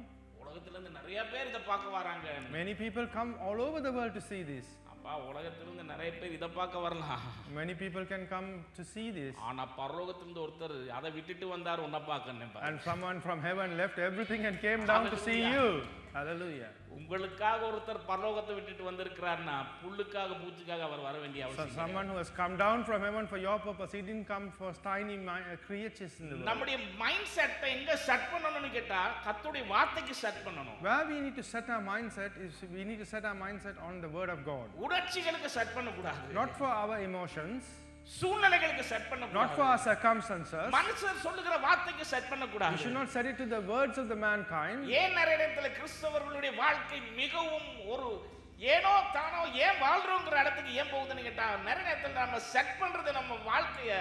உலகத்துல இருந்து நிறைய பேர் இதை பார்க்க வராங்க. Many people come all over the world to see this. அப்பா, உலகத்துல இருந்து நிறைய பேர் இதை பார்க்க வரலாம். Many people can come to see this. ஆனா பரலோகத்திலிருந்து ஒருத்தர் அதை விட்டுட்டு வந்தார் உன்னை பார்க்கணும். And someone from heaven left everything and came down to see you. Hallelujah. உங்களுக்காக ஒருத்தர் பரலோகத்தை விட்டுட்டு வந்திருக்கிறார்னா புல்லுக்காக பூச்சிக்காக அவர் வர வேண்டிய So அவசியம் someone who has come down from heaven for your purpose, he didn't come for tiny creatures in the world. நம்முடைய mind செட்டை எங்க செட் பண்ணணும்னு கேட்டா கர்த்தருடைய வார்த்தைக்கு செட் பண்ணணும். Where we need to set our mindset is we need to set our mindset on the word of God. உணர்ச்சிகளுக்கு set பண்ண கூடாது. Not for our emotions, சூழ்நிலைகளுக்கு செட் பண்ண not for கூடாது. our circumstances. மனுஷர் சொல்லுகிற வார்த்தைக்கு செட் பண்ண We கூடாது. should not set it to the words of the mankind. ஏன் நிறைய இடத்துல கிறிஸ்தவர்களுடைய வாழ்க்கை மிகவும் ஒரு ஏனோ தானோ ஏன் வாழ்றோங்கிற இடத்துக்கு ஏன் போகுதுன்னு கேட்டா, நிறைய நேரத்துல நம்ம செட் பண்றது நம்ம வாழ்க்கைய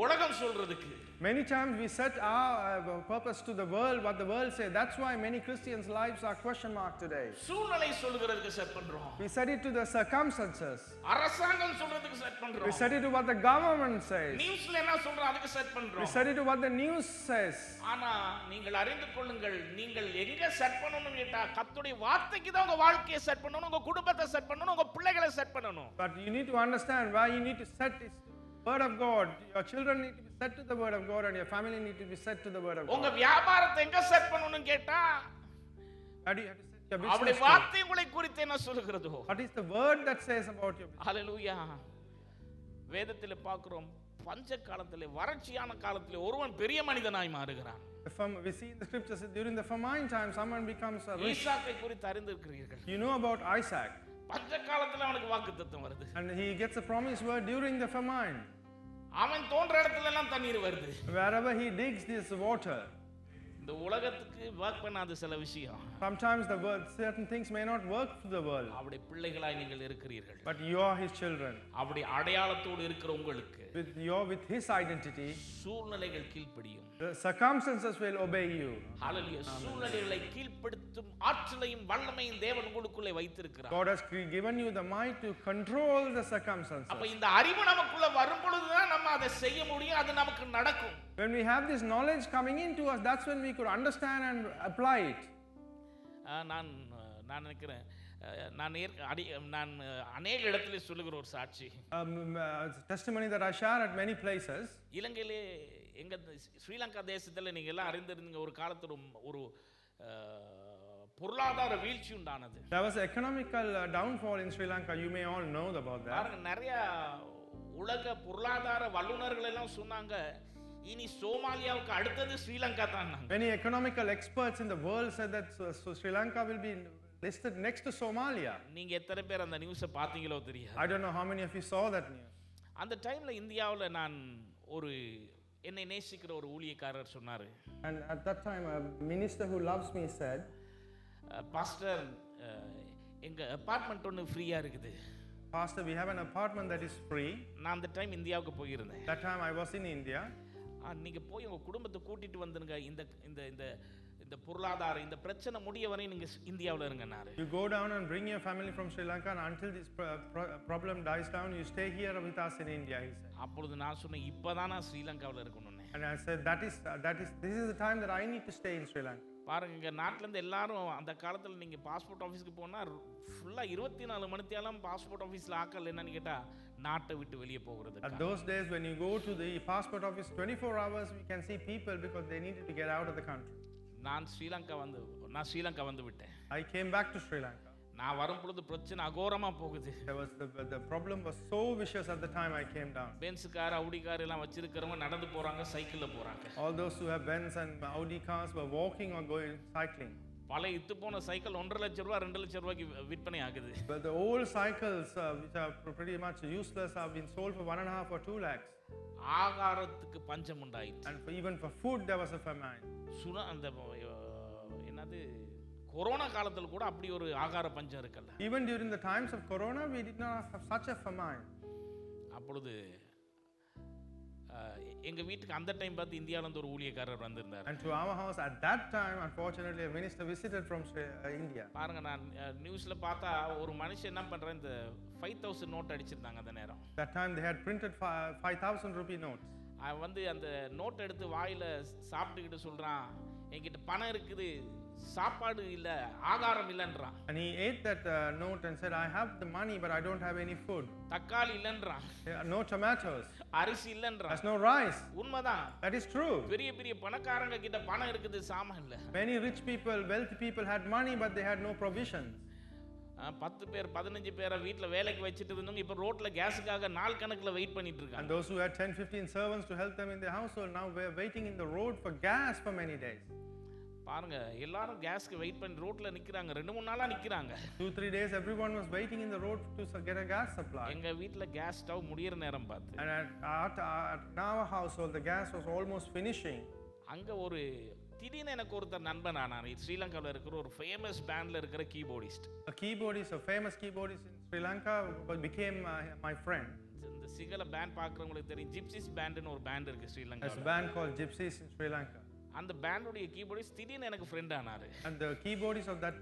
உலகம் சொல்றதுக்கு. Many times we set our purpose to the world, what the world says. That's why many Christians' lives are question mark today. சூழ்நிலை சொல்கிறதுக்கு செட் பண்றோம். We set it to the circumstances. அரசாங்கம் சொல்றதுக்கு செட் We பண்றோம். set it to what the government says. நியூஸ்ல என்ன சொல்றோம் அதுக்கு செட் We பண்றோம். set it to what the news says. ஆனா நீங்கள் அறிந்து கொள்ளுங்கள், நீங்கள் எங்க செட் பண்ணணும்னு கேட்டா கர்த்தருடைய வார்த்தைக்கு தான் உங்க வாழ்க்கையை செட் பண்ணணும், உங்க குடும்பத்தை செட் பண்ணணும், உங்க பிள்ளைகளை செட் பண்ணணும். But you need to understand where you need to set is the word of God. Your children need to be set to the word of God and your family need to be set to the word of உங்க God. வியாபாரத்தை எங்க set பண்ணணும்னு கேட்டா How do you have to set your அவருடைய business to? வார்த்தை உங்களை குறித்து என்ன சொல்கிறதோ. What is the word that says about your business? ஹalleluya. வேதத்திலே பார்க்கிறோம், பஞ்ச காலத்திலே வறட்சியான காலத்திலே ஒருவன் பெரிய மனிதனாய் மாறுகிறான். We see in the scriptures that during the famine time someone becomes a rich. ஈசாக்கை குறித்து அறிந்திருக்கிறீர்கள். You know about Isaac. பஞ்ச காலத்துல அவனுக்கு வாக்குத்தத்தம் வருது. And he gets a promised word during the famine. அவன் தோன்ற இடத்துல எல்லாம் தண்ணீர் வருது. Wherever he digs this water. இந்த உலகத்துக்கு வர்க் பண்ணாத சில விஷயம். Sometimes the word, certain things may not work for the world. அவருடைய பிள்ளைகளாய் நீங்கள் இருக்கிறீர்கள். But you are his children. அவருடைய அடையாளத்தோடு இருக்கிற உங்களுக்கு With his identity, சூழ்நிலைகள் கீழ்ப்படியும். the circumstances will obey you. ஹalleluya. சூழ்நிலைகளை கீழ்ப்படுத்தும் ஆற்றலையும் வல்லமையும் தேவன் உங்களுக்குள்ளே வைத்திருக்கிறார். God has given you the might to control the circumstances. அப்ப இந்த அறிவு நமக்குள்ள வரும் பொழுதுதான் நம்ம அதை செய்ய முடியும், அது நமக்கு நடக்கும். When we have this knowledge coming into us, that's when we could understand and apply it. நான் நினைக்கிறேன், நான் அநேக இடத்துல சொல்லுகிற ஒரு சாட்சி. Testimony that I share at many places. இலங்கையிலே எங்க ஸ்ரீலங்கா தேசத்துல நீங்க எல்லாம் அறிந்திருந்தீங்க, ஒரு காலத்துல ஒரு பொருளாதார வீழ்ச்சி உண்டானது. There was economical downfall in Sri Lanka. You may all know about that. பாருங்க, நிறைய உலக பொருளாதார வல்லுநர்கள் எல்லாம் சொன்னாங்க, இனி சோமாலியாவுக்கு அடுத்தது ஸ்ரீலங்கா தான். Many economical experts in the world said that Sri Lanka will be listed next to Somalia. நீங்க எத்தனை பேர் அந்த நியூஸை பார்த்தீங்களோ தெரியாது. I don't know how many of you saw that news. அந்த டைம்ல இந்தியாவுல நான் ஒரு என்னை நேசிக்கிற ஒரு ஊழியக்காரர் சொன்னாரு. And at that time a minister who loves me said, pastor, எங்க அபார்ட்மெண்ட் ஒன்று ஃப்ரீயா இருக்குது. Pastor, we have an apartment that is free. நான் அந்த டைம் இந்தியாவுக்கு போயிருந்தேன். That time I was in India. நீங்க போய் உங்க குடும்பத்தை கூட்டிட்டு வந்துருங்க, இந்த இந்த இந்த இந்த பொருளாதார இந்த பிரச்சனை முடிய வரை நீங்க இந்தியாவுல இருங்கன்னாரு. You go down and bring your family from Sri Lanka, and until this problem dies down, you stay here with us in India, he said. அப்பொழுது நான் சொன்னேன், இப்பதான் நான் ஸ்ரீலங்காவுல இருக்கணும்னு. And I said, this is the time that I need to stay in Sri Lanka. பாருங்க, இங்க நாட்டுல இருந்து எல்லாரும் அந்த காலத்துல நீங்க பாஸ்போர்ட் ஆபீஸ்க்கு போனா ஃபுல்லா 24 மணித்தியாலம் பாஸ்போர்ட் ஆபீஸ்ல ஆக்கல என்னன்னு கேட்டா நாட்டை விட்டு வெளியே போகிறது. At those days when you go to the passport office 24 hours we can see people because they needed to get out of the country. நான் ஸ்ரீலங்கா வந்து விட்டேன். I came back to Sri Lanka. நான் வரும் பொழுது பிரச்சனை அகோரமா போகுது. The problem was so vicious at the time I came down. Benz car, Audi car எல்லாம் வச்சிருக்கிறவங்க நடந்து போறாங்க, சைக்கிள்ல போறாங்க. All those who have Benz and Audi cars were walking or going cycling. பல இத்து போன சைக்கிள் 1.5 லட்சம் ரூபாய் 2 லட்சம் ரூபாய்க்கு விற்பனை ஆகுது. But the old cycles which are pretty much useless have been sold for 1.5 or 2 lakhs. ஆகாரத்துக்கு பஞ்சம் உண்டாயிற்று. And even for food there was a famine. அந்த என்னது கொரோனா காலத்துல கூட அப்படி ஒரு ஆகார பஞ்சம் இருக்கல்ல. Even during the times of corona we did not have such a famine. அப்பொழுது எங்க வீட்டுக்கு அந்த டைம் பார்த்து இந்தியால இருந்து ஒரு ஊழியக்காரர் வந்திருந்தார். And to our house at that time unfortunately a minister visited from India. பாருங்க, நான் நியூஸ்ல பார்த்தா ஒரு மனுஷன் என்ன பண்றான், இந்த 5000 நோட் அடிச்சிருந்தாங்க அந்த நேரம். That time they had printed 5,000 rupee notes. அவன் வந்து அந்த நோட் எடுத்து வாயில சாப்பிட்டுக்கிட்டு சொல்றான், என்கிட்ட பணம் இருக்குது, சாப்பாடு இல்ல, ஆகாரம் இல்லன்றான். And he ate that note and said, I have the money but I don't have any food. தக்காளி இல்லன்றான். No tomatoes. அரிசி இல்லன்றான். There's no rice. உண்மைதான். That is true. பெரிய பெரிய பணக்காரங்க கிட்ட பணம் இருக்குது, சாமான் இல்ல. Many rich people, wealthy people had money but they had no provisions. 10 பேர் 15 பேரை வீட்ல வேலைக்கு வச்சிட்டு இருந்தவங்க இப்ப ரோட்ல கேஸுக்காக நாள் கணக்குல வெயிட் பண்ணிட்டு இருக்காங்க. And those who had 10-15 servants to help them in their household now were waiting in the road for gas for many days. பாருங்க, எல்லாரும் கேஸ்க்கு வெயிட் பண்ணி ரோட்ல நிக்கறாங்க, 2-3 நாளா நிக்கறாங்க. 2-3 days everyone was waiting in the road to get a gas supply. எங்க வீட்ல gas stove முடியற நேரம் பார்த்து, And at our household the gas was almost finishing. அங்க ஒரு திடீர்னு எனக்கு ஒருத்தர் நண்பன் ஆனார். ஸ்ரீலங்காவில் இருக்கிற ஒரு ஃபேமஸ் பேண்ட்ல இருக்கிற keyboardist. A keyboardist, a famous keyboardist in Sri Lanka became my friend. இந்த சிங்கள பேண்ட் பார்க்குறவங்களுக்கு தெரியும், ஜிப்சிஸ் பேண்ட்னு ஒரு பேண்ட் இருக்கு ஸ்ரீலங்காவில். There's a band called Gypsies in Sri Lanka. அந்த பேண்டோட கீபோர்டிஸ்ட் திடீர்னு எனக்கு ஃப்ரெண்ட் ஆனாரு. And the keyboardist of that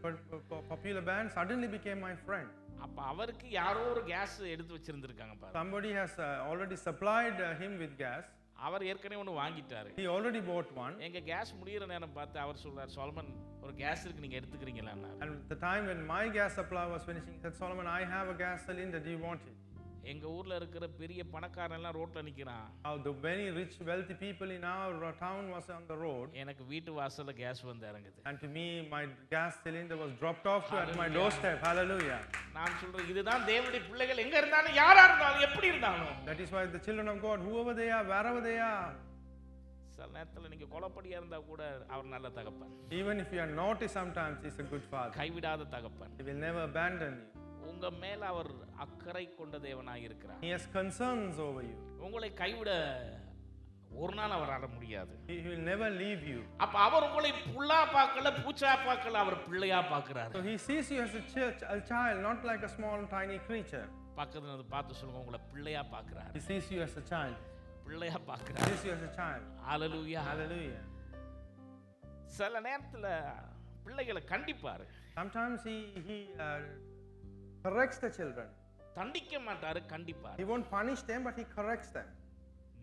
popular band suddenly became my friend. அப்ப அவருக்கு யாரோ ஒரு கேஸ் எடுத்து வச்சிருந்திருக்காங்க பாருங்க. Somebody has already supplied him with gas. அவர் ஏற்கனவே ஒன்று வாங்கிட்டாரு. He already bought one. எங்க கேஸ் முடியற நேரம் பார்த்து அவர் சொல்றார், சாலமன் ஒரு கேஸ் இருக்கு, நீங்க எடுத்துக்கிறீங்களான்னா. And the time when my gas supply was finishing, he said, Solomon, I have a gas cylinder, do you want it? எங்க ஊர்ல இருக்கிற பெரிய பணக்காரன் எல்லாம் ரோட்ல நிக்கிறான். How the very rich wealthy people in our town was on the road. எனக்கு வீட்டு வாசல்ல கேஸ் வந்து இறங்குது. And to me my gas cylinder was dropped off at my doorstep. Hallelujah. நான் சொல்றேன், இதுதான் தேவனுடைய பிள்ளைகள், எங்க இருந்தாலும் யாரா இருந்தாலும் எப்படி இருந்தாலும். That is why the children of God, whoever they are, wherever they are. சில நேரத்துல நீங்க கொலப்படியா இருந்தா கூட அவர் நல்ல தகப்பன். Even if you are naughty sometimes, he is a good father. கைவிடாத தகப்பன். He will never abandon you. உங்க மேல அவர் அக்கறை கொண்ட தேவனாய் இருக்கிறார். He has concerns over you. உங்களை கைவிட ஒரு நாள் அவரால முடியாது. He will never leave you. அப்ப அவர் உங்களை புல்லா பார்க்கல, பூச்சா பார்க்கல, அவர் பிள்ளையா பார்க்கிறார். So he sees you as a child, not like a small tiny creature. பக்கத்துல வந்து பார்த்து சொல்லுங்க, உங்களை பிள்ளையா பார்க்கிறார். He sees you as a child. பிள்ளையா He பார்க்கிறார். sees you as a child. Hallelujah. Hallelujah. சில நேரத்துல பிள்ளைகளை கண்டிப்பாரு. Sometimes he corrects the children. தண்டிக்க மாட்டாரு, கண்டிப்பாரு. He won't punish them but he corrects them.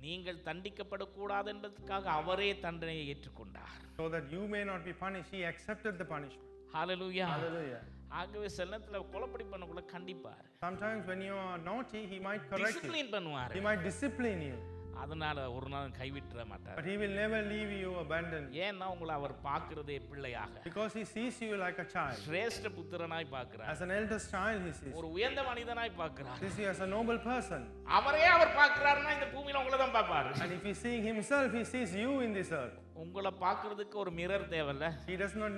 நீங்கள் தண்டிக்கப்படக்கூடாது என்பதற்காக அவரே தண்டனையை ஏற்றுக்கொண்டார். So that you may not be punished, he accepted the punishment. Hallelujah. Hallelujah. ஆகவே சில நேரத்தில் குழப்படி பண்ணக்குள்ள கண்டிப்பார், Sometimes when you are naughty, he might correct you. Discipline பண்ணுவார். He might discipline you. அதனால ஒரு நாள் கைவிட்டுற மாட்டார். But he will never leave you abandoned. ஏன்னா உங்களை அவர் பார்க்கிறதே பிள்ளையாக, Because he sees you like a child. சிரேஷ்ட புத்திரனாய் பார்க்கிறார். As an eldest child he sees. ஒரு உயர்ந்த மனிதனாய் பார்க்கிறார். He sees you as a noble person. அவரே அவர் பார்க்கிறாருன்னா இந்த பூமியில உங்களை தான் பார்ப்பாரு. And if he's seeing himself, he sees you in this earth. உங்களை பார்க்கிறதுக்கு ஒரு மிரர் தேவையில்ல. He does not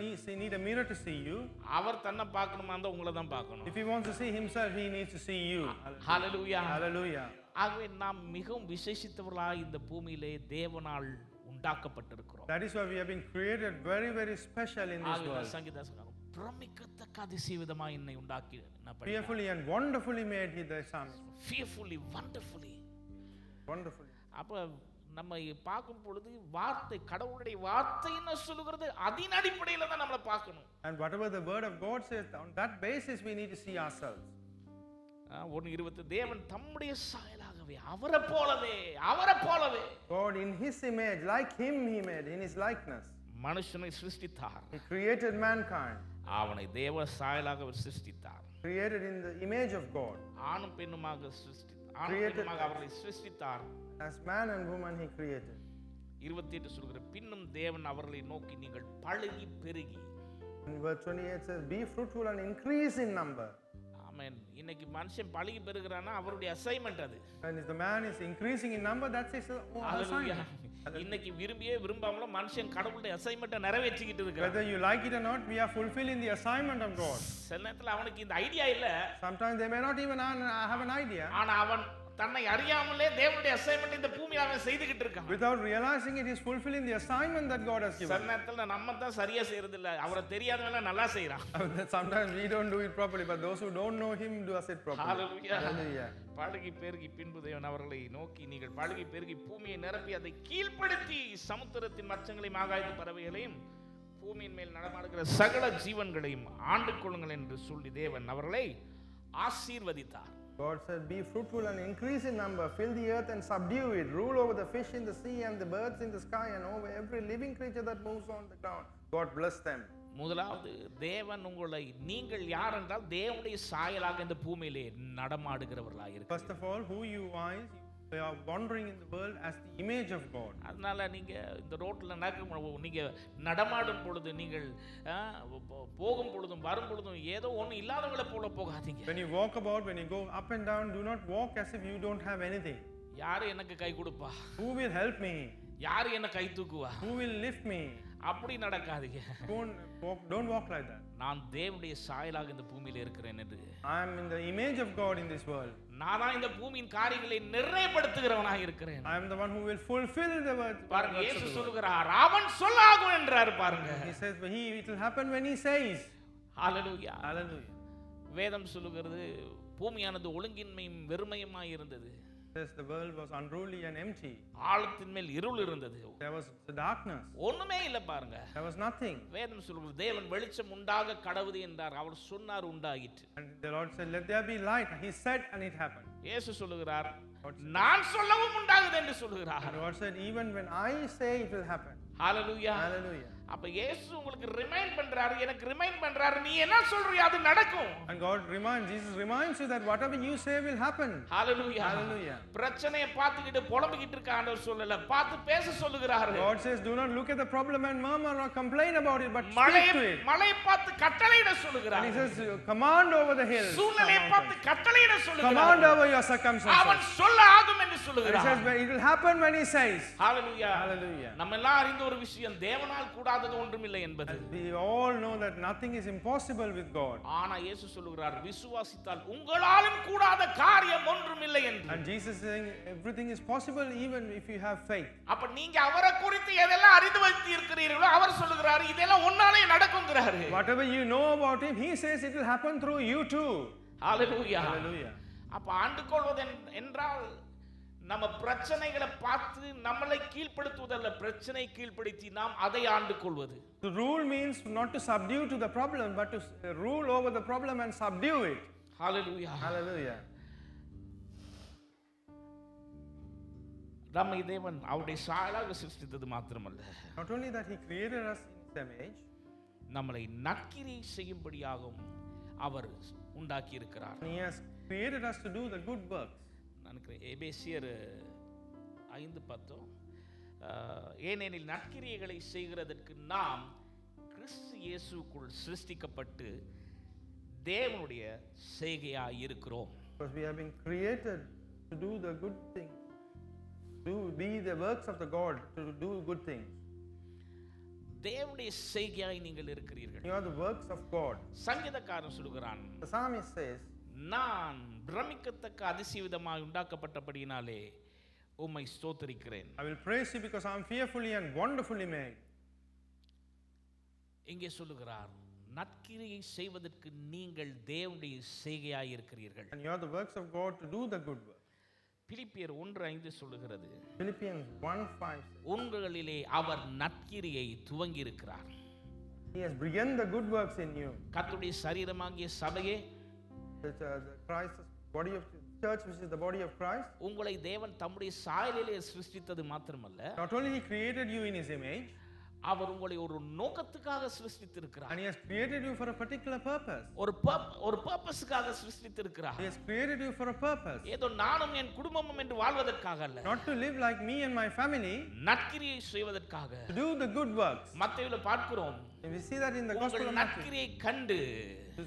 need a mirror to see you. அவர் தன்னை பார்க்கணுமா இருந்தா உங்களை தான் பார்க்கணும். If he wants to see himself, he needs to see you. Hallelujah. Hallelujah. ஆகவே நாம் மிகவும் விசேஷித்தவர்களாய் இந்த பூமியிலே தேவனால் உண்டாக்கப்பட்டிருக்கிறோம். That is why we have been created very, very special in this world. சங்கீதம் பிரமிக்கத்தக்க அதிசய விதமாய் என்னை உண்டாக்கி Fearfully and wonderfully made he the psalmist. fearfully wonderfully. Wonderfully. அப்ப நம்ம பார்க்கும் பொழுது வார்த்தை, கடவுளுடைய வார்த்தை என்ன சொல்லுகிறது, அதன் அடிப்படையில் தான் நம்மளை பார்க்கணும். And whatever the word of God says, on that basis we need to see ourselves. 1:20 தேவன் தம்முடைய சாயலாகவே அவரை போலவே God in his image, like him he made, in his likeness. மனுஷனை சிருஷ்டித்தார். He created mankind. அவனை தேவ சாயலாக சிருஷ்டித்தார். Created in the image of God. ஆணும் பெண்ணுமாக அவர்களை சிருஷ்டித்தார். As man and woman he created. 28 சொல்கிற பின்னும் தேவன் அவர்களை நோக்கி நீங்கள் பழுகி பெருகி. In verse 28 says, be fruitful and increase in number. ஆமென். இன்னைக்கு மனுஷன் பழுகி பெருகிறானா அவருடைய அசைன்மென்ட் அது. And if the man is increasing in number, that's his assignment. இன்னைக்கு விரும்பியே விரும்பாமல மனுஷன் கடவுளுடைய அசைன்மென்ட்டை நிறைவேற்றிக்கிட்டு இருக்கான். Whether you like it or not, we are fulfilling the assignment of God. சில நேரத்துல அவனுக்கு இந்த ஐடியா இல்ல. Sometimes they may not even have an idea. ஆனா அவன் தன்னை அறியாமலே தேவனுடைய அசைன்மென்ட் இந்த பூமியில அவன் செய்துகிட்டு இருக்கான். Without realizing it, he is fulfilling the assignment that God has given. சில நேரத்துல நம்ம தான் சரியா செய்யறது இல்ல, அவரை தெரியாதவங்க நல்லா செய்றான். Sometimes we don't do it properly, but those who don't know him do it properly. Hallelujah. Hallelujah. பழுகி பெருகி பின்பு தேவன் அவர்களை நோக்கி நீங்கள் பழுகி பெருகி பூமியை நிரப்பி அதை கீழ்ப்படுத்தி சமுத்திரத்தின் மச்சங்களையும் ஆகாயத்து பறவைகளையும் பூமியின் மேல் நடமாடுகிற சகல ஜீவன்களையும் ஆண்டு கொள்ளுங்கள் என்று சொல்லி தேவன் அவர்களை ஆசீர்வதித்தார். God said, be fruitful and increase in number, fill the earth and subdue it, rule over the fish in the sea and the birds in the sky and over every living creature that moves on the ground. God bless them. முதலாவது தேவன் உங்களை, நீங்கள் யார் என்றால் தேவனுடைய சாயலாக இந்த பூமியிலே நடமாடுகிறவர்களாக இருக்கிறீர்கள். First of all, who you are is you are wandering in the world as the image of God. அதனால நீங்க இந்த ரோட்ல நீங்க நடமாடும் பொழுது, நீங்கள் போகும் பொழுதும் வரும் பொழுதும் ஏதோ ஒண்ணு இல்லாதவங்கள போல போகாதீங்க. When you walk about, when you go up and down, do not walk as if you don't have anything. யாரு எனக்கு கை கொடுப்பா, Who will help me? யாரு என்ன கை தூக்குவா, Who will lift me? அப்படி நடக்காதீங்க. Don't walk like that. நான் தேவனுடைய சாயலாக இந்த பூமியில இருக்கிறேன் என்று, I am in the image of God in this world. நான் தான் இந்த பூமியின் காரியங்களை நிறைவேற்றுகிறவனாக இருக்கிறேன். I am the one who will fulfill the word. பாருங்க, இயேசு சொல்கிறார் அவன் சொல்லாகும் என்றார். பாருங்க, He says it will happen when he says. Hallelujah. Hallelujah. வேதம் சொல்லுகிறது பூமியானது ஒழுங்கின்மையும் வெறுமையுமாய் இருந்தது. Says the world was unruly and empty. ஆழத்தின் மேல் இருள் இருந்தது. There was the darkness. ஒண்ணுமே இல்ல பாருங்க. There was nothing. வேதம் சொல்லுகிறது தேவன் வெளிச்சம் உண்டாக கடவுது என்றார், அவர் சொன்னார் உண்டாயிற்று. And the Lord said, let there be light. He said and it happened. இயேசு சொல்லுகிறார் நான் சொல்லவும் உண்டாகுது என்று சொல்லுகிறார். And God said, even when I say it will happen. Hallelujah. Hallelujah. அப்ப இயேசு உங்களுக்கு ரிமைண்ட் பண்றாரு, எனக்கு ரிமைண்ட் பண்றாரு, நீ என்ன சொல்றியோ அது நடக்கும். And Jesus reminds you that whatever you say will happen. Hallelujah. Hallelujah. பிரச்சனையை பார்த்துக்கிட்டு புலம்பிக்கிட்டு இருக்க ஆண்டவர் சொல்லல, பார்த்து பேச சொல்லுகிறாரு. God says, do not look at the problem and murmur or complain about it, but speak to it. மலை பார்த்து கட்டளையிட சொல்லுகிறார். And he says, command over the hills. சூழ்நிலையை பார்த்து கட்டளையிட சொல்லுகிறார். Command over your circumstances. அவன் சொல்ல ஆகும் என்று சொல்லுகிறார். He says, it will happen when he says. Hallelujah. Hallelujah. நம்ம எல்லாம் அறிந்த ஒரு விஷயம், தேவனால் கூடாதது ஒன்றுமில்லை என்பது. We all know that nothing is impossible with God. ஆனா இயேசு சொல்லுகிறார் விசுவாசித்தால் உங்களாலும் கூடாத காரியம் ஒன்றுமில்லை என்று. And Jesus is saying everything is possible even if you have faith. அப்ப நீங்க அவரை குறித்து எதெல்லாம் அறிந்து வைத்து இருக்கிறீர்களோ அவர் சொல்லுகிறார் இதெல்லாம் உன்னாலே நடக்கும்ங்கறாரு. Whatever you know about him, he says it will happen through you too. Hallelujah. Hallelujah. அப்ப ஆண்டு கொள்வது என்றால் நம்ம பிரச்சனைகளை பார்த்து நம்மளை கீழ்ப்படுத்துவதல்ல, பிரச்சனை கீழ்ப்படுத்தி நாம் அதை ஆண்டு கொள்வது. To rule means not to subdue to the problem, but to rule over the problem and subdue it. Hallelujah. Hallelujah. நம்மை தேவன் அவருடைய சாயலாக சிருஷ்டித்தது மாத்திரமல்ல, Not only that he created us in his image, நம்மளை நற்கிரியை செய்யும்படியாகவும் அவர் உண்டாக்கி இருக்கிறார். And He has created us to do the good works. நினைக்கிறேன் எபேசியர் 5:10 ஏனெனில் நற்கிரியைகளை செய்கிறதற்கு நாம் கிறிஸ்து இயேசுக்குள் சிருஷ்டிக்கப்பட்டு தேவனுடைய செய்கையாய் இருக்கிறோம். Because we have been created to do the good things, to be the works of the God, to do good things. தேவனுடைய செய்கையாய் நீங்கள் இருக்கிறீர்கள். You are the works of God. சங்கீதக்காரன் சொல்கிறான், The psalmist says, நான் பிரமிக்கத்தக்க அதிசயவிதமாய் உண்டாக்கப்பட்டபடியினாலே உம்மை ஸ்தோத்திரிக்கிறேன். I will praise you because I am fearfully and wonderfully made. இங்கே சொல்லுகிறார், நற்கிரியை செய்வதற்கு நீங்கள் தேவனுடைய செய்கையாய் இருக்கிறீர்கள். And you are the works of God to do the good work. பிலிப்பியர் 1:5 சொல்லுகிறது, Philippians 1:5 says, உங்களிலே அவர் நற்கிரியை துவங்கி இருக்கிறார். He has begun the good works in you. கர்த்தருடைய சரீரமாகிய சபையே, The Christ's body of the church, which is the body of Christ. உங்களை தேவன் தம்முடைய சாயலிலே சிருஷ்டித்தது மாத்திரமல்ல, Not only He created you in His image, அவர் உங்களை ஒரு நோக்கத்துக்காக சிருஷ்டித்திருக்கிறார். and He has created you for a particular purpose. ஒரு பர்பஸ்க்காக சிருஷ்டித்திருக்கிறார். He has created you for a purpose. ஏதோ நானும் என் குடும்பமும் என்று வாழ்வதற்காக அல்ல, Not to live like me and my family, நற்கிரியை செய்வதற்காக. to do the good works. மத்தேயுல பார்க்கிறோம், And we see that in the Gospel உங்கள் of Matthew. நற்கிரியை கண்டு To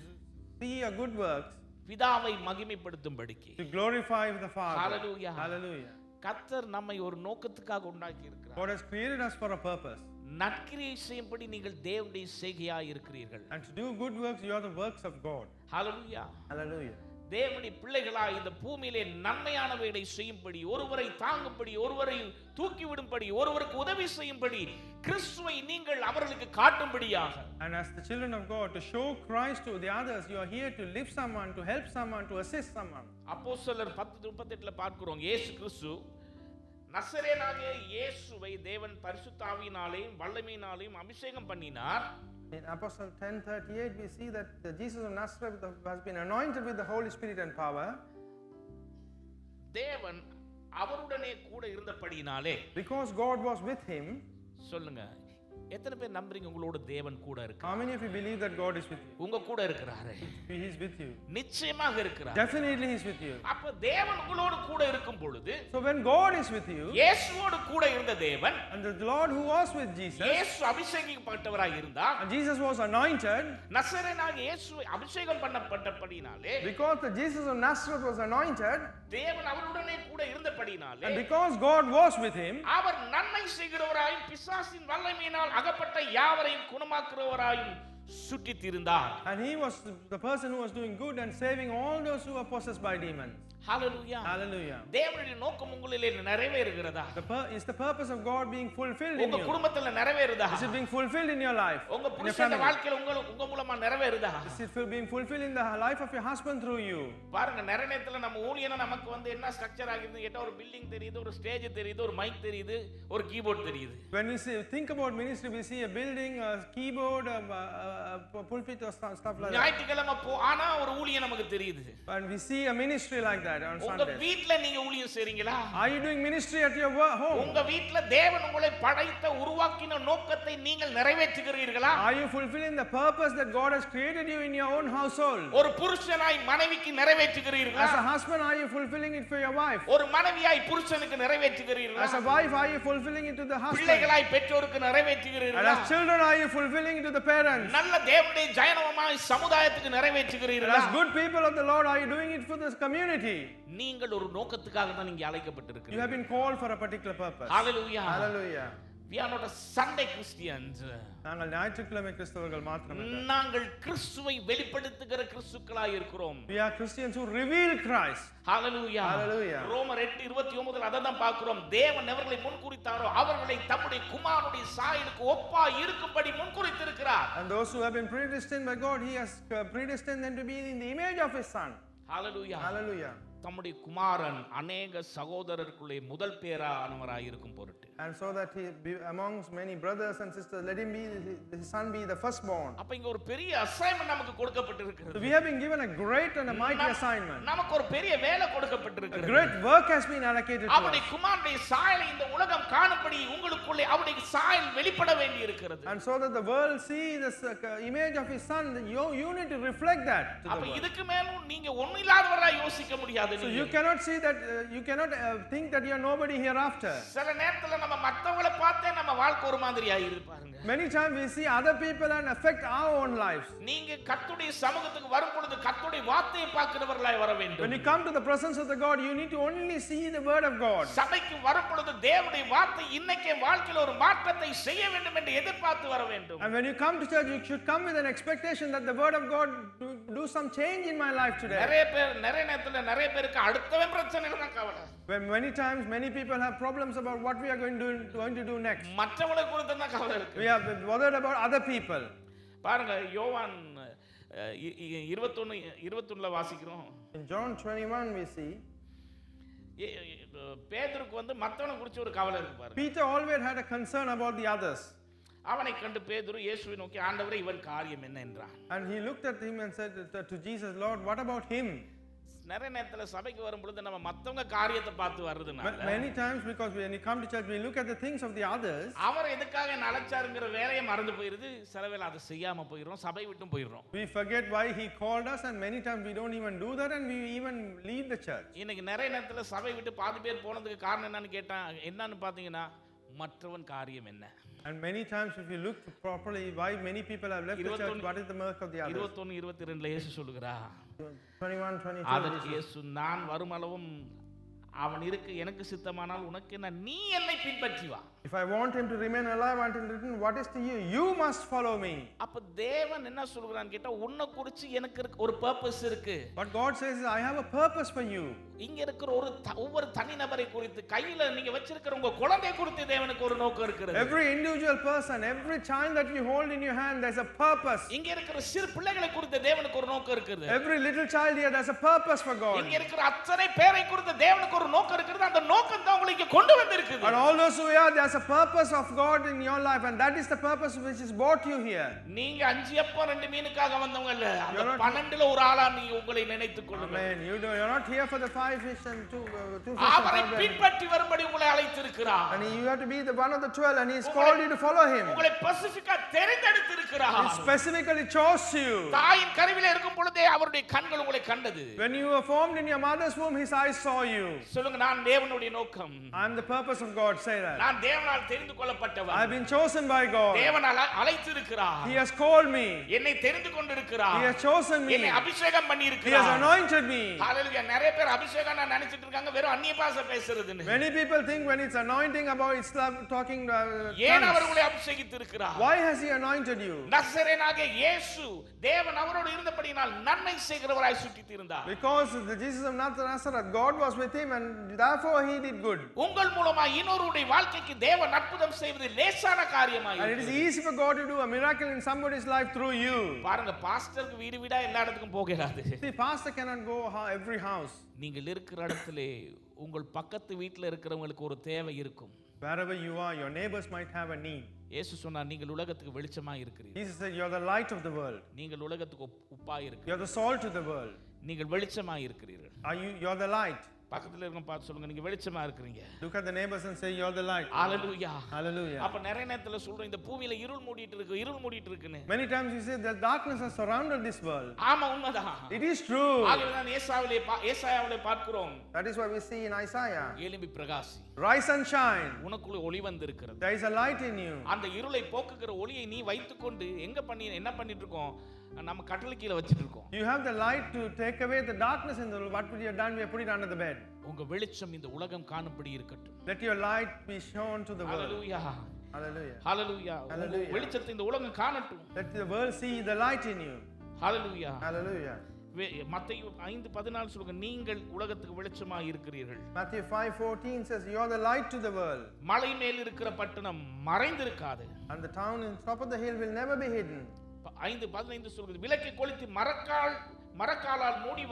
see your good works, பிதாவை மகிமைப்படுத்தும்படிக்கு. to glorify the Father. Hallelujah. Hallelujah. கர்த்தர் நம்மை ஒரு நோக்கத்துக்காக உண்டாக்கி இருக்கிறார். God has created us for a purpose. நற்கிரியை செய்யும்படி நீங்கள் தேவனுடைய செய்கையாய் இருக்கிறீர்கள். And to do good works, you are the works of God. Hallelujah. Hallelujah. தேவனுடைய பிள்ளைகளாய் இந்த பூமியிலே நன்மையானவைகளை செய்யும்படி, ஒருவரை தாங்கும்படி, ஒருவரை தூக்கிவிடும்படி, ஒருவருக்கு உதவி செய்யும்படி கிறிஸ்துவை நீங்கள் அவர்களுக்கு காட்டும்படியாக. And as the children of God, to show Christ to the others, you are here to lift someone, to help someone, to assist someone. அப்போஸ்தலர் 10:38 பார்க்கிறோம், இயேசு கிறிஸ்து நசரேயனாகிய இயேசுவை தேவன் பரிசுத்த ஆவியினாலேயும் வல்லமையினாலேயும் அபிஷேகம் பண்ணினார். In Apostle 10:38, we see that Jesus of Nazareth has been anointed with the Holy Spirit and power. தேவன் அவருடனே கூட இருந்தபடியினாலே. Because God was with him. சொல்லுங்க, எத்தனை பேர் நம்புறீங்க உங்களோட தேவன் கூட How இருக்கார்? many of you believe that God is with you? உங்க கூட இருக்கிறாரு. He is with you. நிச்சயமாக இருக்கிறார். Definitely He is with you. அப்ப தேவன் உங்களோடு கூட இருக்கும் பொழுது, So when God is with you, இயேசுவோடு கூட இருந்த தேவன், and the Lord who was with Jesus, இயேசு அபிஷேகிக்கப்பட்டவராய் இருந்தார். and Jesus was anointed, நசரேயனாகிய இயேசு அபிஷேகம் பண்ணப்பட்டபடியினாலே, because the Jesus of Nazareth was anointed, தேவன் அவருடனே கூட இருந்தபடியினாலே, and because God was with him, அவர் நன்மை செய்கிறவராயும் பிசாசின் வல்லமையினால் அகப்பட்ட யாவரையும் குணமாக்குறவராயும் சுற்றித் திரிந்தார். and He was the person who was doing good and saving all those who were possessed by demons. Hallelujah. Hallelujah. தேவனுடைய நோக்கம் உங்களிலே நிறைவேறுகிறதா? Is the purpose of God being fulfilled in உங்க you? குடும்பத்துல நிறைவேறுதா? Is it being fulfilled in your life? உங்க In your புருஷன் family? வாழ்க்கையில உங்க மூலமா நிறைவேறுதா? Is it being fulfilled in the life of your husband through you? பாருங்க, நிறைய நேரத்துல நம்ம ஊழியனா நமக்கு வந்து என்ன ஸ்ட்ரக்சர் ஆகிருது கேட்டா, ஒரு பில்டிங் தெரியுது, ஒரு ஸ்டேஜ் தெரியுது, ஒரு மைக் தெரியுது, ஒரு கீபோர்ட் தெரியுது. When we think about ministry, we see a building, a keyboard, a pulpit or stuff like that. ஞாயிற்றுக்கிழமை ஆனா ஒரு ஊழியம் நமக்கு தெரியுது. And we see a ministry like that on உங்க Sunday. வீட்ல நீங்க ஊழியம் செய்றீங்களா? Are you doing ministry at your home? உங்க வீட்ல தேவன் உங்களை படைத்த உருவாக்கின நோக்கத்தை நீங்கள் நிறைவேற்றுகிறீர்களா? Are you fulfilling the purpose that God has created you in your own household? ஒரு புருஷனாய் மனைவிக்கு நிறைவேற்றுகிறீர்களா? As a husband, are you fulfilling it for your wife? ஒரு மனைவியாய் புருஷனுக்கு நிறைவேற்றுகிறீர்களா? As a wife, are you fulfilling it to the husband? பிள்ளைகளாய் பெற்றோருக்கு And நிறைவேற்றுகிறீர்களா? as children, are you fulfilling it to the parents? நல்ல தேவனுடைய ஜனமாய் சமுதாயத்துக்கு And நிறைவேற்றுகிறீர்களா? as good people of the Lord, are you doing it for this community? நீங்கள் ஒரு நோக்கத்துக்காக தான் நீங்க You have அழைக்கப்பட்டிருக்கிறீர்கள். been called for a particular purpose. Hallelujah. Hallelujah. We are not a Sunday Christians. நாங்கள் ஞாயிற்றுக்கிழமை கிறிஸ்தவர்கள் மாத்திரமல்ல. நாங்கள் கிறிஸ்துவை வெளிப்படுத்துகிற கிறிஸ்துக்களாய் இருக்கிறோம். We are Christians who reveal Christ. Hallelujah. Hallelujah. ரோமர் 8:29 அதை தான் பார்க்கிறோம். தேவன் எவர்களை முன்குறித்தாரோ அவர்களை தம்முடைய குமாரனுடைய சாயலுக்கு ஒப்பாய் இருக்கும்படி முன்குறித்திருக்கிறார். And those who have been predestined by God, He has predestined them to be in the image of His Son. Hallelujah. Hallelujah. தம்முடைய குமாரன் அநேக சகோதரருக்குள்ளே முதல் பேரானவராய் இருக்கும் பொருட்டு. And so that he be amongst many brothers and sisters, let him be his son be the firstborn. அப்ப இங்க ஒரு பெரிய assignment நமக்கு கொடுக்கப்பட்டிருக்கிறது. So we have been given a great and a mighty assignment. நமக்கு ஒரு பெரிய வேலை A கொடுக்கப்பட்டிருக்கிறது. great work has been allocated to அவருடைய us. குமாரனுடைய சாயலை இந்த உலகம் காணும்படி உங்களுக்குள்ளே அவருடைய சாயல் வெளிப்பட வேண்டி இருக்கிறது. And so that the world see this image of his son, you need to reflect that to the அப்ப world. இதுக்கு மேலும் நீங்க ஒண்ணும் இல்லாதவரா யோசிக்க முடியாது. So you cannot see that, you cannot think that you are nobody hereafter. சில நேரத்துல நம்ம மத்தவங்களை பார்த்தே நம்ம வாழ்க்கை ஒரு மாதிரியா இருப்பாருங்க. Many times we see other people and affect our own lives. நீங்க கர்த்தருடைய சமூகத்துக்கு வரும் பொழுது கர்த்தருடைய வார்த்தையை பார்க்கிறவர்களாய் வர வேண்டும். When you come to the presence of the God, you need to only see the word of God. சபைக்கு வரும் பொழுது தேவனுடைய வார்த்தை இன்னைக்கே வாழ்க்கையில ஒரு மாற்றத்தை செய்ய வேண்டும் என்று எதிர்பார்த்து வர வேண்டும். And when you come to church, you should come with an expectation that the word of God do some change in my life today. நிறைய நேரத்துல நிறைய பேருக்கு அடுத்தவன் பிரச்சனையில தான் கவலை. When many times many people have problems about what we are going to do next. மற்றவங்களை குறித்து தான் கவலை இருக்கு. We are bothered about other people. பாருங்க யோவான் 21 வாசிக்கிறோம். In John 21 we see பேதுருக்கு வந்து மத்தவனை குறித்து ஒரு கவலை இருக்கு பாருங்க. Peter always had a concern about the others. அவனை கண்டு பேதுரு இயேசுவை நோக்கி ஆண்டவரே இவன் காரியம் என்ன என்றான். And he looked at him and said to Jesus, Lord, what about him? நிறைய நேரத்துல சபைக்கு வரும் பொழுது நம்ம மத்தவங்க காரியத்தை பார்த்து வர்றதுனால Many times because when you come to church we look at the things of the others. அவர் எதுக்காக அழைச்சாருங்கிற வேலையை மறந்து போயிருது. சிலவேளை அதை செய்யாம போயிடுறோம், சபை விட்டும் போயிடுறோம். We forget why he called us and many times we don't even do that and we even leave the church. இன்னைக்கு நிறைய நேரத்துல சபை விட்டு பாதி பேர் போனதுக்கு காரணம் என்னன்னு பாத்தீங்கன்னா மற்றவன் காரியம் என்ன. And many times if you look properly why many people have left the church, what is the mark of the others? 21-22 இயேசு சொல்லுகிறார். 21-22 அதற்கு இயேசு நான் வருமளவும் அவன் எனக்கு சித்தமானால் உனக்கு என்ன, நீ என்னை பின்பற்றி வா. If I want him to remain alive until written, what is to you? You must follow me. அப்ப தேவன் என்ன சொல்றான்னு கேட்டா உன்னை குறித்து எனக்கு ஒரு பர்பஸ் இருக்கு. But God says I have a purpose for you. இங்க இருக்கிற ஒவ்வொரு தனிநபரை குறித்து, கையில நீங்க வச்சிருக்கிற உங்க குழந்தை குறித்து தேவனுக்கு ஒரு நோக்கம் இருக்குது. Every individual person, every child that you hold in your hand, there's a purpose. இங்க இருக்கிற சிறு பிள்ளைகளை குறித்து தேவனுக்கு ஒரு நோக்கம் இருக்குது. Every little child here, there's a purpose for God. இங்க இருக்கிற அத்தனை பேரை குறித்து தேவனுக்கு ஒரு நோக்கம் இருக்குது. அந்த நோக்கம் தான் உங்களுக்கு கொண்டு வந்திருக்குது. And all those who are here, there's a purpose of God in your life and that is the purpose which has brought you here. நீங்க 5 அப்பம் 2 மீனுக்காக வந்தவங்க இல்ல. அந்த 12ல ஒரு ஆளா நீங்க உங்களை நினைத்துக் கொள்ளுங்கள். Amen. You're not here for the 5 fish and 2 fish. அவரை பின்பற்றி வரும்படி உங்களை அழைத்திருக்கிறார். And you have to be the one of the 12 and he's called you to follow him. உங்களை ஸ்பெசிஃபிக்கா தெரிந்தெடுத்திருக்கிறார். He specifically chose you. தாயின் கருவிலே இருக்கும் பொழுதே அவருடைய கண்கள் உங்களை கண்டது. When you were formed in your mother's womb, his eyes saw you. சொல்லுங்க, நான் தேவனுடைய நோக்கம். I am the purpose of God. Say that. நான் தேவனால் தெரிந்து கொள்ளப்பட்டவன். I have been chosen by God. தேவனால் அழைத்திருக்கிறார். He has called me. என்னை தெரிந்து கொண்டிருக்கிறார். He has chosen me. என்னை அபிஷேகம் பண்ணி He has இருக்கிறார். anointed me. ஹalleluya. நிறைய பேர் அபிஷேகம் நான் நினைச்சிட்டு இருக்காங்க வெறும் அந்நிய பாஷை பேசுறதுன்னு. Many people think when it's anointing about it's talking ஏன் அவர் tongues. உங்களை அபிஷேகித்து இருக்கிறார்? Why has he anointed you? நசரேயனாகிய இயேசு தேவன் அவரோடு இருந்தபடியினால் நன்மை செய்கிறவராய் சுற்றித் இருந்தார். Because the Jesus of Nazareth, God was with him and therefore he did good. உங்கள் மூலமா இன்னொருடைய வாழ்க்கைக்கு தேவன் அற்புதம் செய்வது லேசான காரியமாய் And it is easy for God to do a miracle in somebody's life through you. பாருங்க, பாஸ்டருக்கு வீடு வீடா எல்லா இடத்துக்கும் போகிறாது. See, pastor cannot go every house. நீங்கள் இருக்கிற இடத்திலே உங்கள் பக்கத்து வீட்டில் இருக்கிறவங்களுக்கு ஒரு தேவை இருக்கும். Wherever you are, your neighbors might have a need. இயேசு சொன்னார், நீங்கள் உலகத்துக்கு வெளிச்சமா இருக்கிறீர்கள். Jesus said, you're the light of the world. நீங்கள் உலகத்துக்கு உப்பாய் இருக்கிறீர்கள். You're the salt of the world. நீங்கள் வெளிச்சமா இருக்கிறீர்கள். You're the light. பக்கத்துல இருக்க பார்த்து சொல்லுங்க, நீங்க வெளிச்சமா இருக்கிறீங்க. Look at the neighbors and say you're the light. Hallelujah. Hallelujah. அப்ப நிறைய நேரத்துல சொல்றோம் இந்த பூமியில இருள் மூடிட்டு இருக்குன்னு. Many times you say that darkness has surrounded this world. ஆமா, உண்மைதான். It is true. ஆகவேதான் ஏசாயாவிலே பார்க்கிறோம். That is what we see in Isaiah. எழும்பி பிரகாசி, Rise and shine. உனக்குள்ள ஒளி வந்திருக்கிறது. There is a light in you. அந்த இருளை போக்குகிற ஒளியை நீ வைத்துக்கொண்டு என்ன பண்ணிட்டு இருக்கோம்? நம்ம கட்டளை கீழ வச்சிட்டு இருக்கோம். You have the light to take away the darkness in the world. What we have done, we have put it under the bed. உங்க வெளிச்சம் இந்த உலகம் காணும்படி இருக்கட்டும். Let your light be shown to the world. Hallelujah. Hallelujah. Hallelujah. Hallelujah. வெளிச்சத்தை இந்த உலகம் காணட்டும். Let the world see the light in you. Hallelujah. Hallelujah. மத்தேயு 5:14 சொல்லுங்க, நீங்கள் உலகத்துக்கு வெளிச்சமா இருக்கிறீர்கள். Matthew 5:14 says you are the light to the world. மலை மேல் இருக்கிற பட்டணம் மறைந்திருக்காது. And the town in top of the hill will never be hidden. 5:15 சொல்கிறது, விளக்கை கொளுத்தி மரக்காலால் மூடி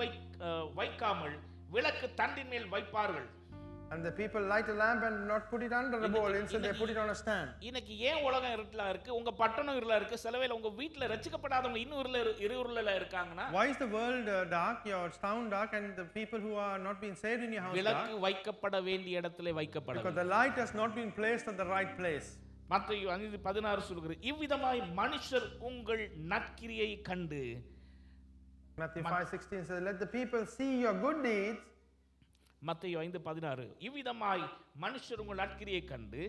வைக்காமல் விளக்கு தண்டின் மேல் வைப்பார்கள். And the people light a lamp and not put it under a bowl. Instead they put it on a stand. இன்னைக்கு ஏன் உலகம் இருட்டலா இருக்கு? உங்க பட்டணம் இருளா இருக்கு. சிலவேளை உங்க வீட்ல ரட்சிக்கப்படாதவங்க இன்னும் இருளல இருக்காங்கன்னா, why is the world dark, your town dark, and the people who are not being saved in your house dark? விளக்கு வைக்கப்பட வேண்டிய இடத்திலே வைக்கப்பட Because the light has not been placed at the right place. மத்தேயு 5:16 சொல்கிறது, இவ்விதமாய் மனுஷர் உங்கள் நற்கிரியை கண்டு. Matthew 5:16 says, let the people see your good deeds. மத்தேயு 5:16 இவ்விதமாய் மனுஷர் உங்கள் நற்கிரியை கண்டு,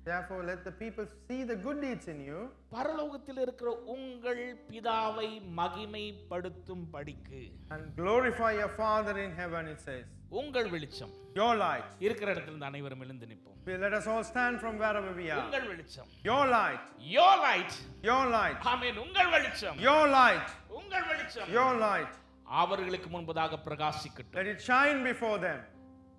therefore let the people see the good deeds in you. பரலோகத்தில் இருக்கிற உங்கள் பிதாவை மகிமைப்படுத்தும் படிக்கு. And glorify your Father in heaven, it says. உங்கள் வெளிச்சம், your light. இருக்கிற இடத்துல அனைவரும் எழுந்து நிற்போம். Let us all stand from wherever we are. உங்கள் வெளிச்சம், your light. your light, your light. ஆமென். உங்கள் வெளிச்சம், your light. உங்கள் வெளிச்சம், your light. அவர்களுக்கு முன்பதாக பிரகாசிக்கட்டும். Let it shine before them.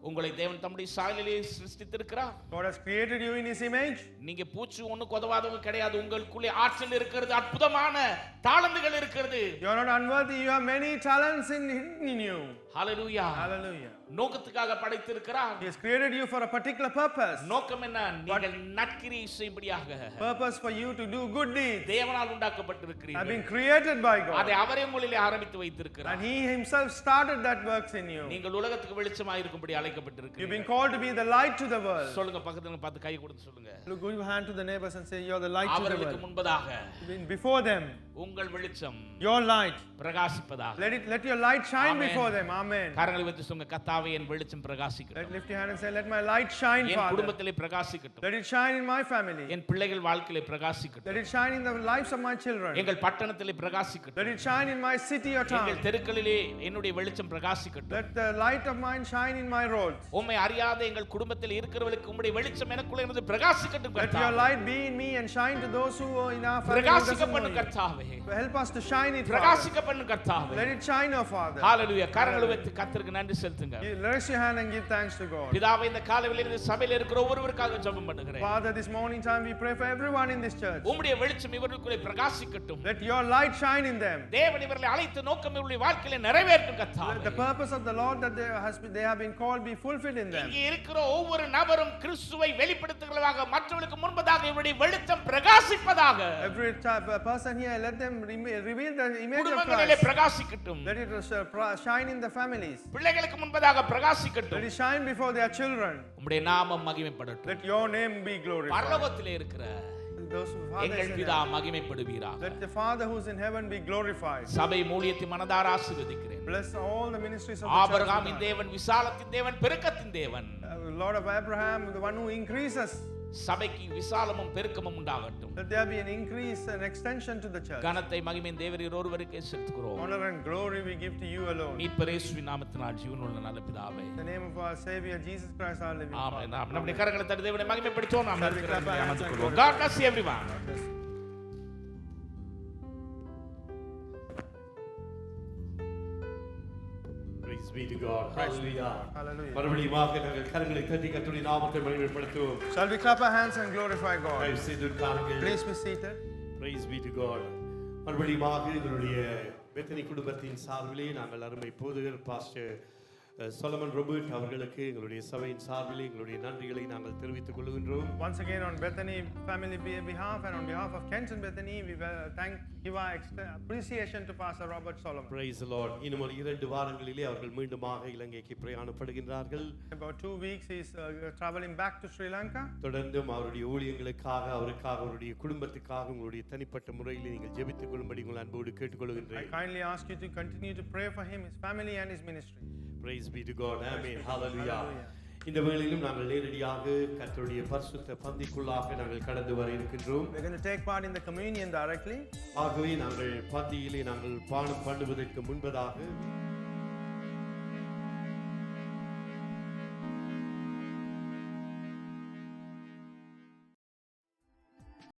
உங்களை தேவன் தம்முடைய சாயலிலே சிருஷ்டித்திருக்கிறார். God has created you in his image. நீங்க பூச்சி ஒண்ணு கொதவாதவங்க கிடையாது. உங்களுக்குள்ளே ஆற்றல் இருக்கிறது, அற்புதமான தாளந்துகள் இருக்கிறது. You are not unworthy, you have many talents in you. Hallelujah, hallelujah. நோக்கத்துக்காக படைத்திருக்கிறார். He has created you for a particular purpose. நோக்கம் என்ன? நீங்கள் நற்கிரியை செய்யும்படியாக. Purpose for you to do good deeds. தேவனால் உண்டாக்கப்பட்டிருக்கிறீர்கள். Have been created by God. அதை அவரே உங்களிலே ஆரம்பித்து வைத்திருக்கிறார். And he himself started that works in you. நீங்கள் உலகத்துக்கு வெளிச்சமாய் இருக்கும்படி அழைக்கப்பட்டிருக்கிறீர்கள். You've been called to be the light to the world. சொல்லுங்க, பக்கத்துல பார்த்து கை கொடுத்து சொல்லுங்க. Look, give your hand to the neighbors and say, you're the light to the அவர்களுக்கு world. முன்பதாக Before them, உங்கள் வெளிச்சம், your light, பிரகாசிப்பதாக. let your light shine Amen. before them. Amen. கரங்களை வைத்து சொல்லுங்க, கர்த்தாவே என் வெளிச்சம் பிரகாசிக்கட்டும். Lift your hand and say, let my light shine, N Father. குடும்பத்திலே பிரகாசிக்கட்டும். Let it shine in my family. என் பிள்ளைகள் வாழ்க்கையிலே பிரகாசிக்கட்டும். Let it shine in the lives of my children. எங்கள் பட்டணத்திலே பிரகாசிக்கட்டும். Let it shine in my city or town. எங்கள் தெருக்களிலே என்னுடைய வெளிச்சம் பிரகாசிக்கட்டும். Let the light of mine shine in my roads. உம்மை அறியாத எங்கள் குடும்பத்தில் இருக்கிறவர்களுக்கு உம்முடைய வெளிச்சம் எனக்குள்ளே இருந்து பிரகாசிக்கட்டும். Let your light be in me and shine to those who are in our family. பிரகாசிக்கப்படும் கர்த்தாவே. Help us to shine it, Father. பிரகாசிக்கப்படும் கர்த்தாவே. Let it shine, oh Father. ஹalleluya. கரங்களை வைத்து கர்த்தருக்கு நன்றி செலுத்துங்க. Raise your hand and give thanks to God. பிதாவே, இந்த காலையிலே இந்த சபையில இருக்கிற ஒவ்வொருவருக்காக ஜெபம் பண்ணுகிறேன். Father, this morning time we pray for everyone in this church. உம்முடைய வெளிச்சம் இவர்களுக்குள்ளே பிரகாசிக்கட்டும். Let your light shine in them. தேவன் இவர்களை அழைத்த நோக்கம் இவருடைய வாழ்க்கையிலே நிறைவேறட்டும் கர்த்தாவே. Let the purpose of the Lord that they have been called be fulfilled in them. இங்கே இருக்கிற ஒவ்வொரு நபரும் கிறிஸ்துவை வெளிப்படுத்துகிறவர்களாக, மற்றவர்களுக்கு முன்பதாக இவருடைய வெளிச்சம் பிரகாசிப்பதாக. Every person here, let them reveal the image of குடும்பங்களிலே Christ. பிரகாசிக்கட்டும். Let it shine in the families. பிள்ளைகளுக்கு முன்பதாக பிரகாசிக்கட்டும். Let it shine before their children. உம்முடைய நாமம் மகிமைப்படட்டும். Let your name be glorified. பரலோகத்திலே இருக்கிற Those who Father எங்கள் is in பிதா heaven. மகிமைப்படுவீராக. Let the Father who's in heaven be glorified. சபை ஊழியத்தை மனதார ஆசீர்வதிக்கிறேன். Bless all the ministries of the church. ஆபிரகாமின் தேவன், விசாலத்தின் தேவன், பெருக்கத்தின் தேவன். Lord of Abraham, the one who increases. சபைக்கு விசாலமும் பெருக்கமும் உண்டாகட்டும். Let there be an increase and extension to the church. கனத்தை மகிமையின் தேவரீர் ஒருவருக்கே செலுத்துகிறோம். Honor and glory we give to you alone. மீட்பர் இயேசுவின் நாமத்தினால் ஜீவனுள்ள நல்ல பிதாவே. In the name of our Savior Jesus Christ our living amen. Father. நாம் நம்முடைய கரங்களை தட்டி தேவனை மகிமைப்படுத்துவோம். நாம் Shall we clap our hands and இருக்கிறோம். glorify? God bless everyone. God bless you. Praise be to God. Hallelujah. Hallelujah. மறுபடியும் நாங்கள் கரங்களை தட்டி கர்த்தருடைய நாமத்தை மகிமைப்படுத்துவோம். Shall we clap our hands and glorify God? தயவு செய்து உட்காருங்கள். Please be seated. Praise be to God. மறுபடியும் எங்களுடைய பெத்தனி குடும்பத்தின் சார்பிலே நாங்கள் அருமை போதகர் பாஸ்டர் சொலமன் ராபர்ட் அவர்களுக்கு எங்களுடைய சபையின் சார்பிலே எங்களுடைய நன்றிகளை நாங்கள் தெரிவித்துக் கொள்கின்றோம். Once again on Bethany family behalf and on behalf of Kenton Bethany, we give our appreciation to Pastor Robert Solomon. Praise the Lord. இன்னும் ஒரு 2 வாரங்களிலே அவர்கள் மீண்டுமாக இலங்கைக்கு பிரயாணப்படுகின்றார்கள். About 2 weeks he is traveling back to Sri Lanka. தொடர்ந்தும் அவருடைய ஊழியங்களுக்காக, அவருக்காக, அவருடைய குடும்பத்துக்காக உங்களுடைய தனிப்பட்ட முறையில் நீங்கள் ஜெபித்துக் கொள்ளும்படி உங்கள் அன்போடு கேட்டுக்கொள்கின்றேன். I kindly ask you to continue to pray for him, his family and his ministry. Praise be to God. Amen. Hallelujah. இந்த வேளையிலும் நாங்கள் நேரடியாக கர்த்தருடைய பரிசுத்த பந்திக்குள்ளாக நாங்கள் கடந்து வர இருக்கின்றோம். We're going to take part in the communion directly. ஆகவே நாங்கள் பந்தியிலே நாங்கள் பானம் பண்ணுவதற்கு முன்பதாக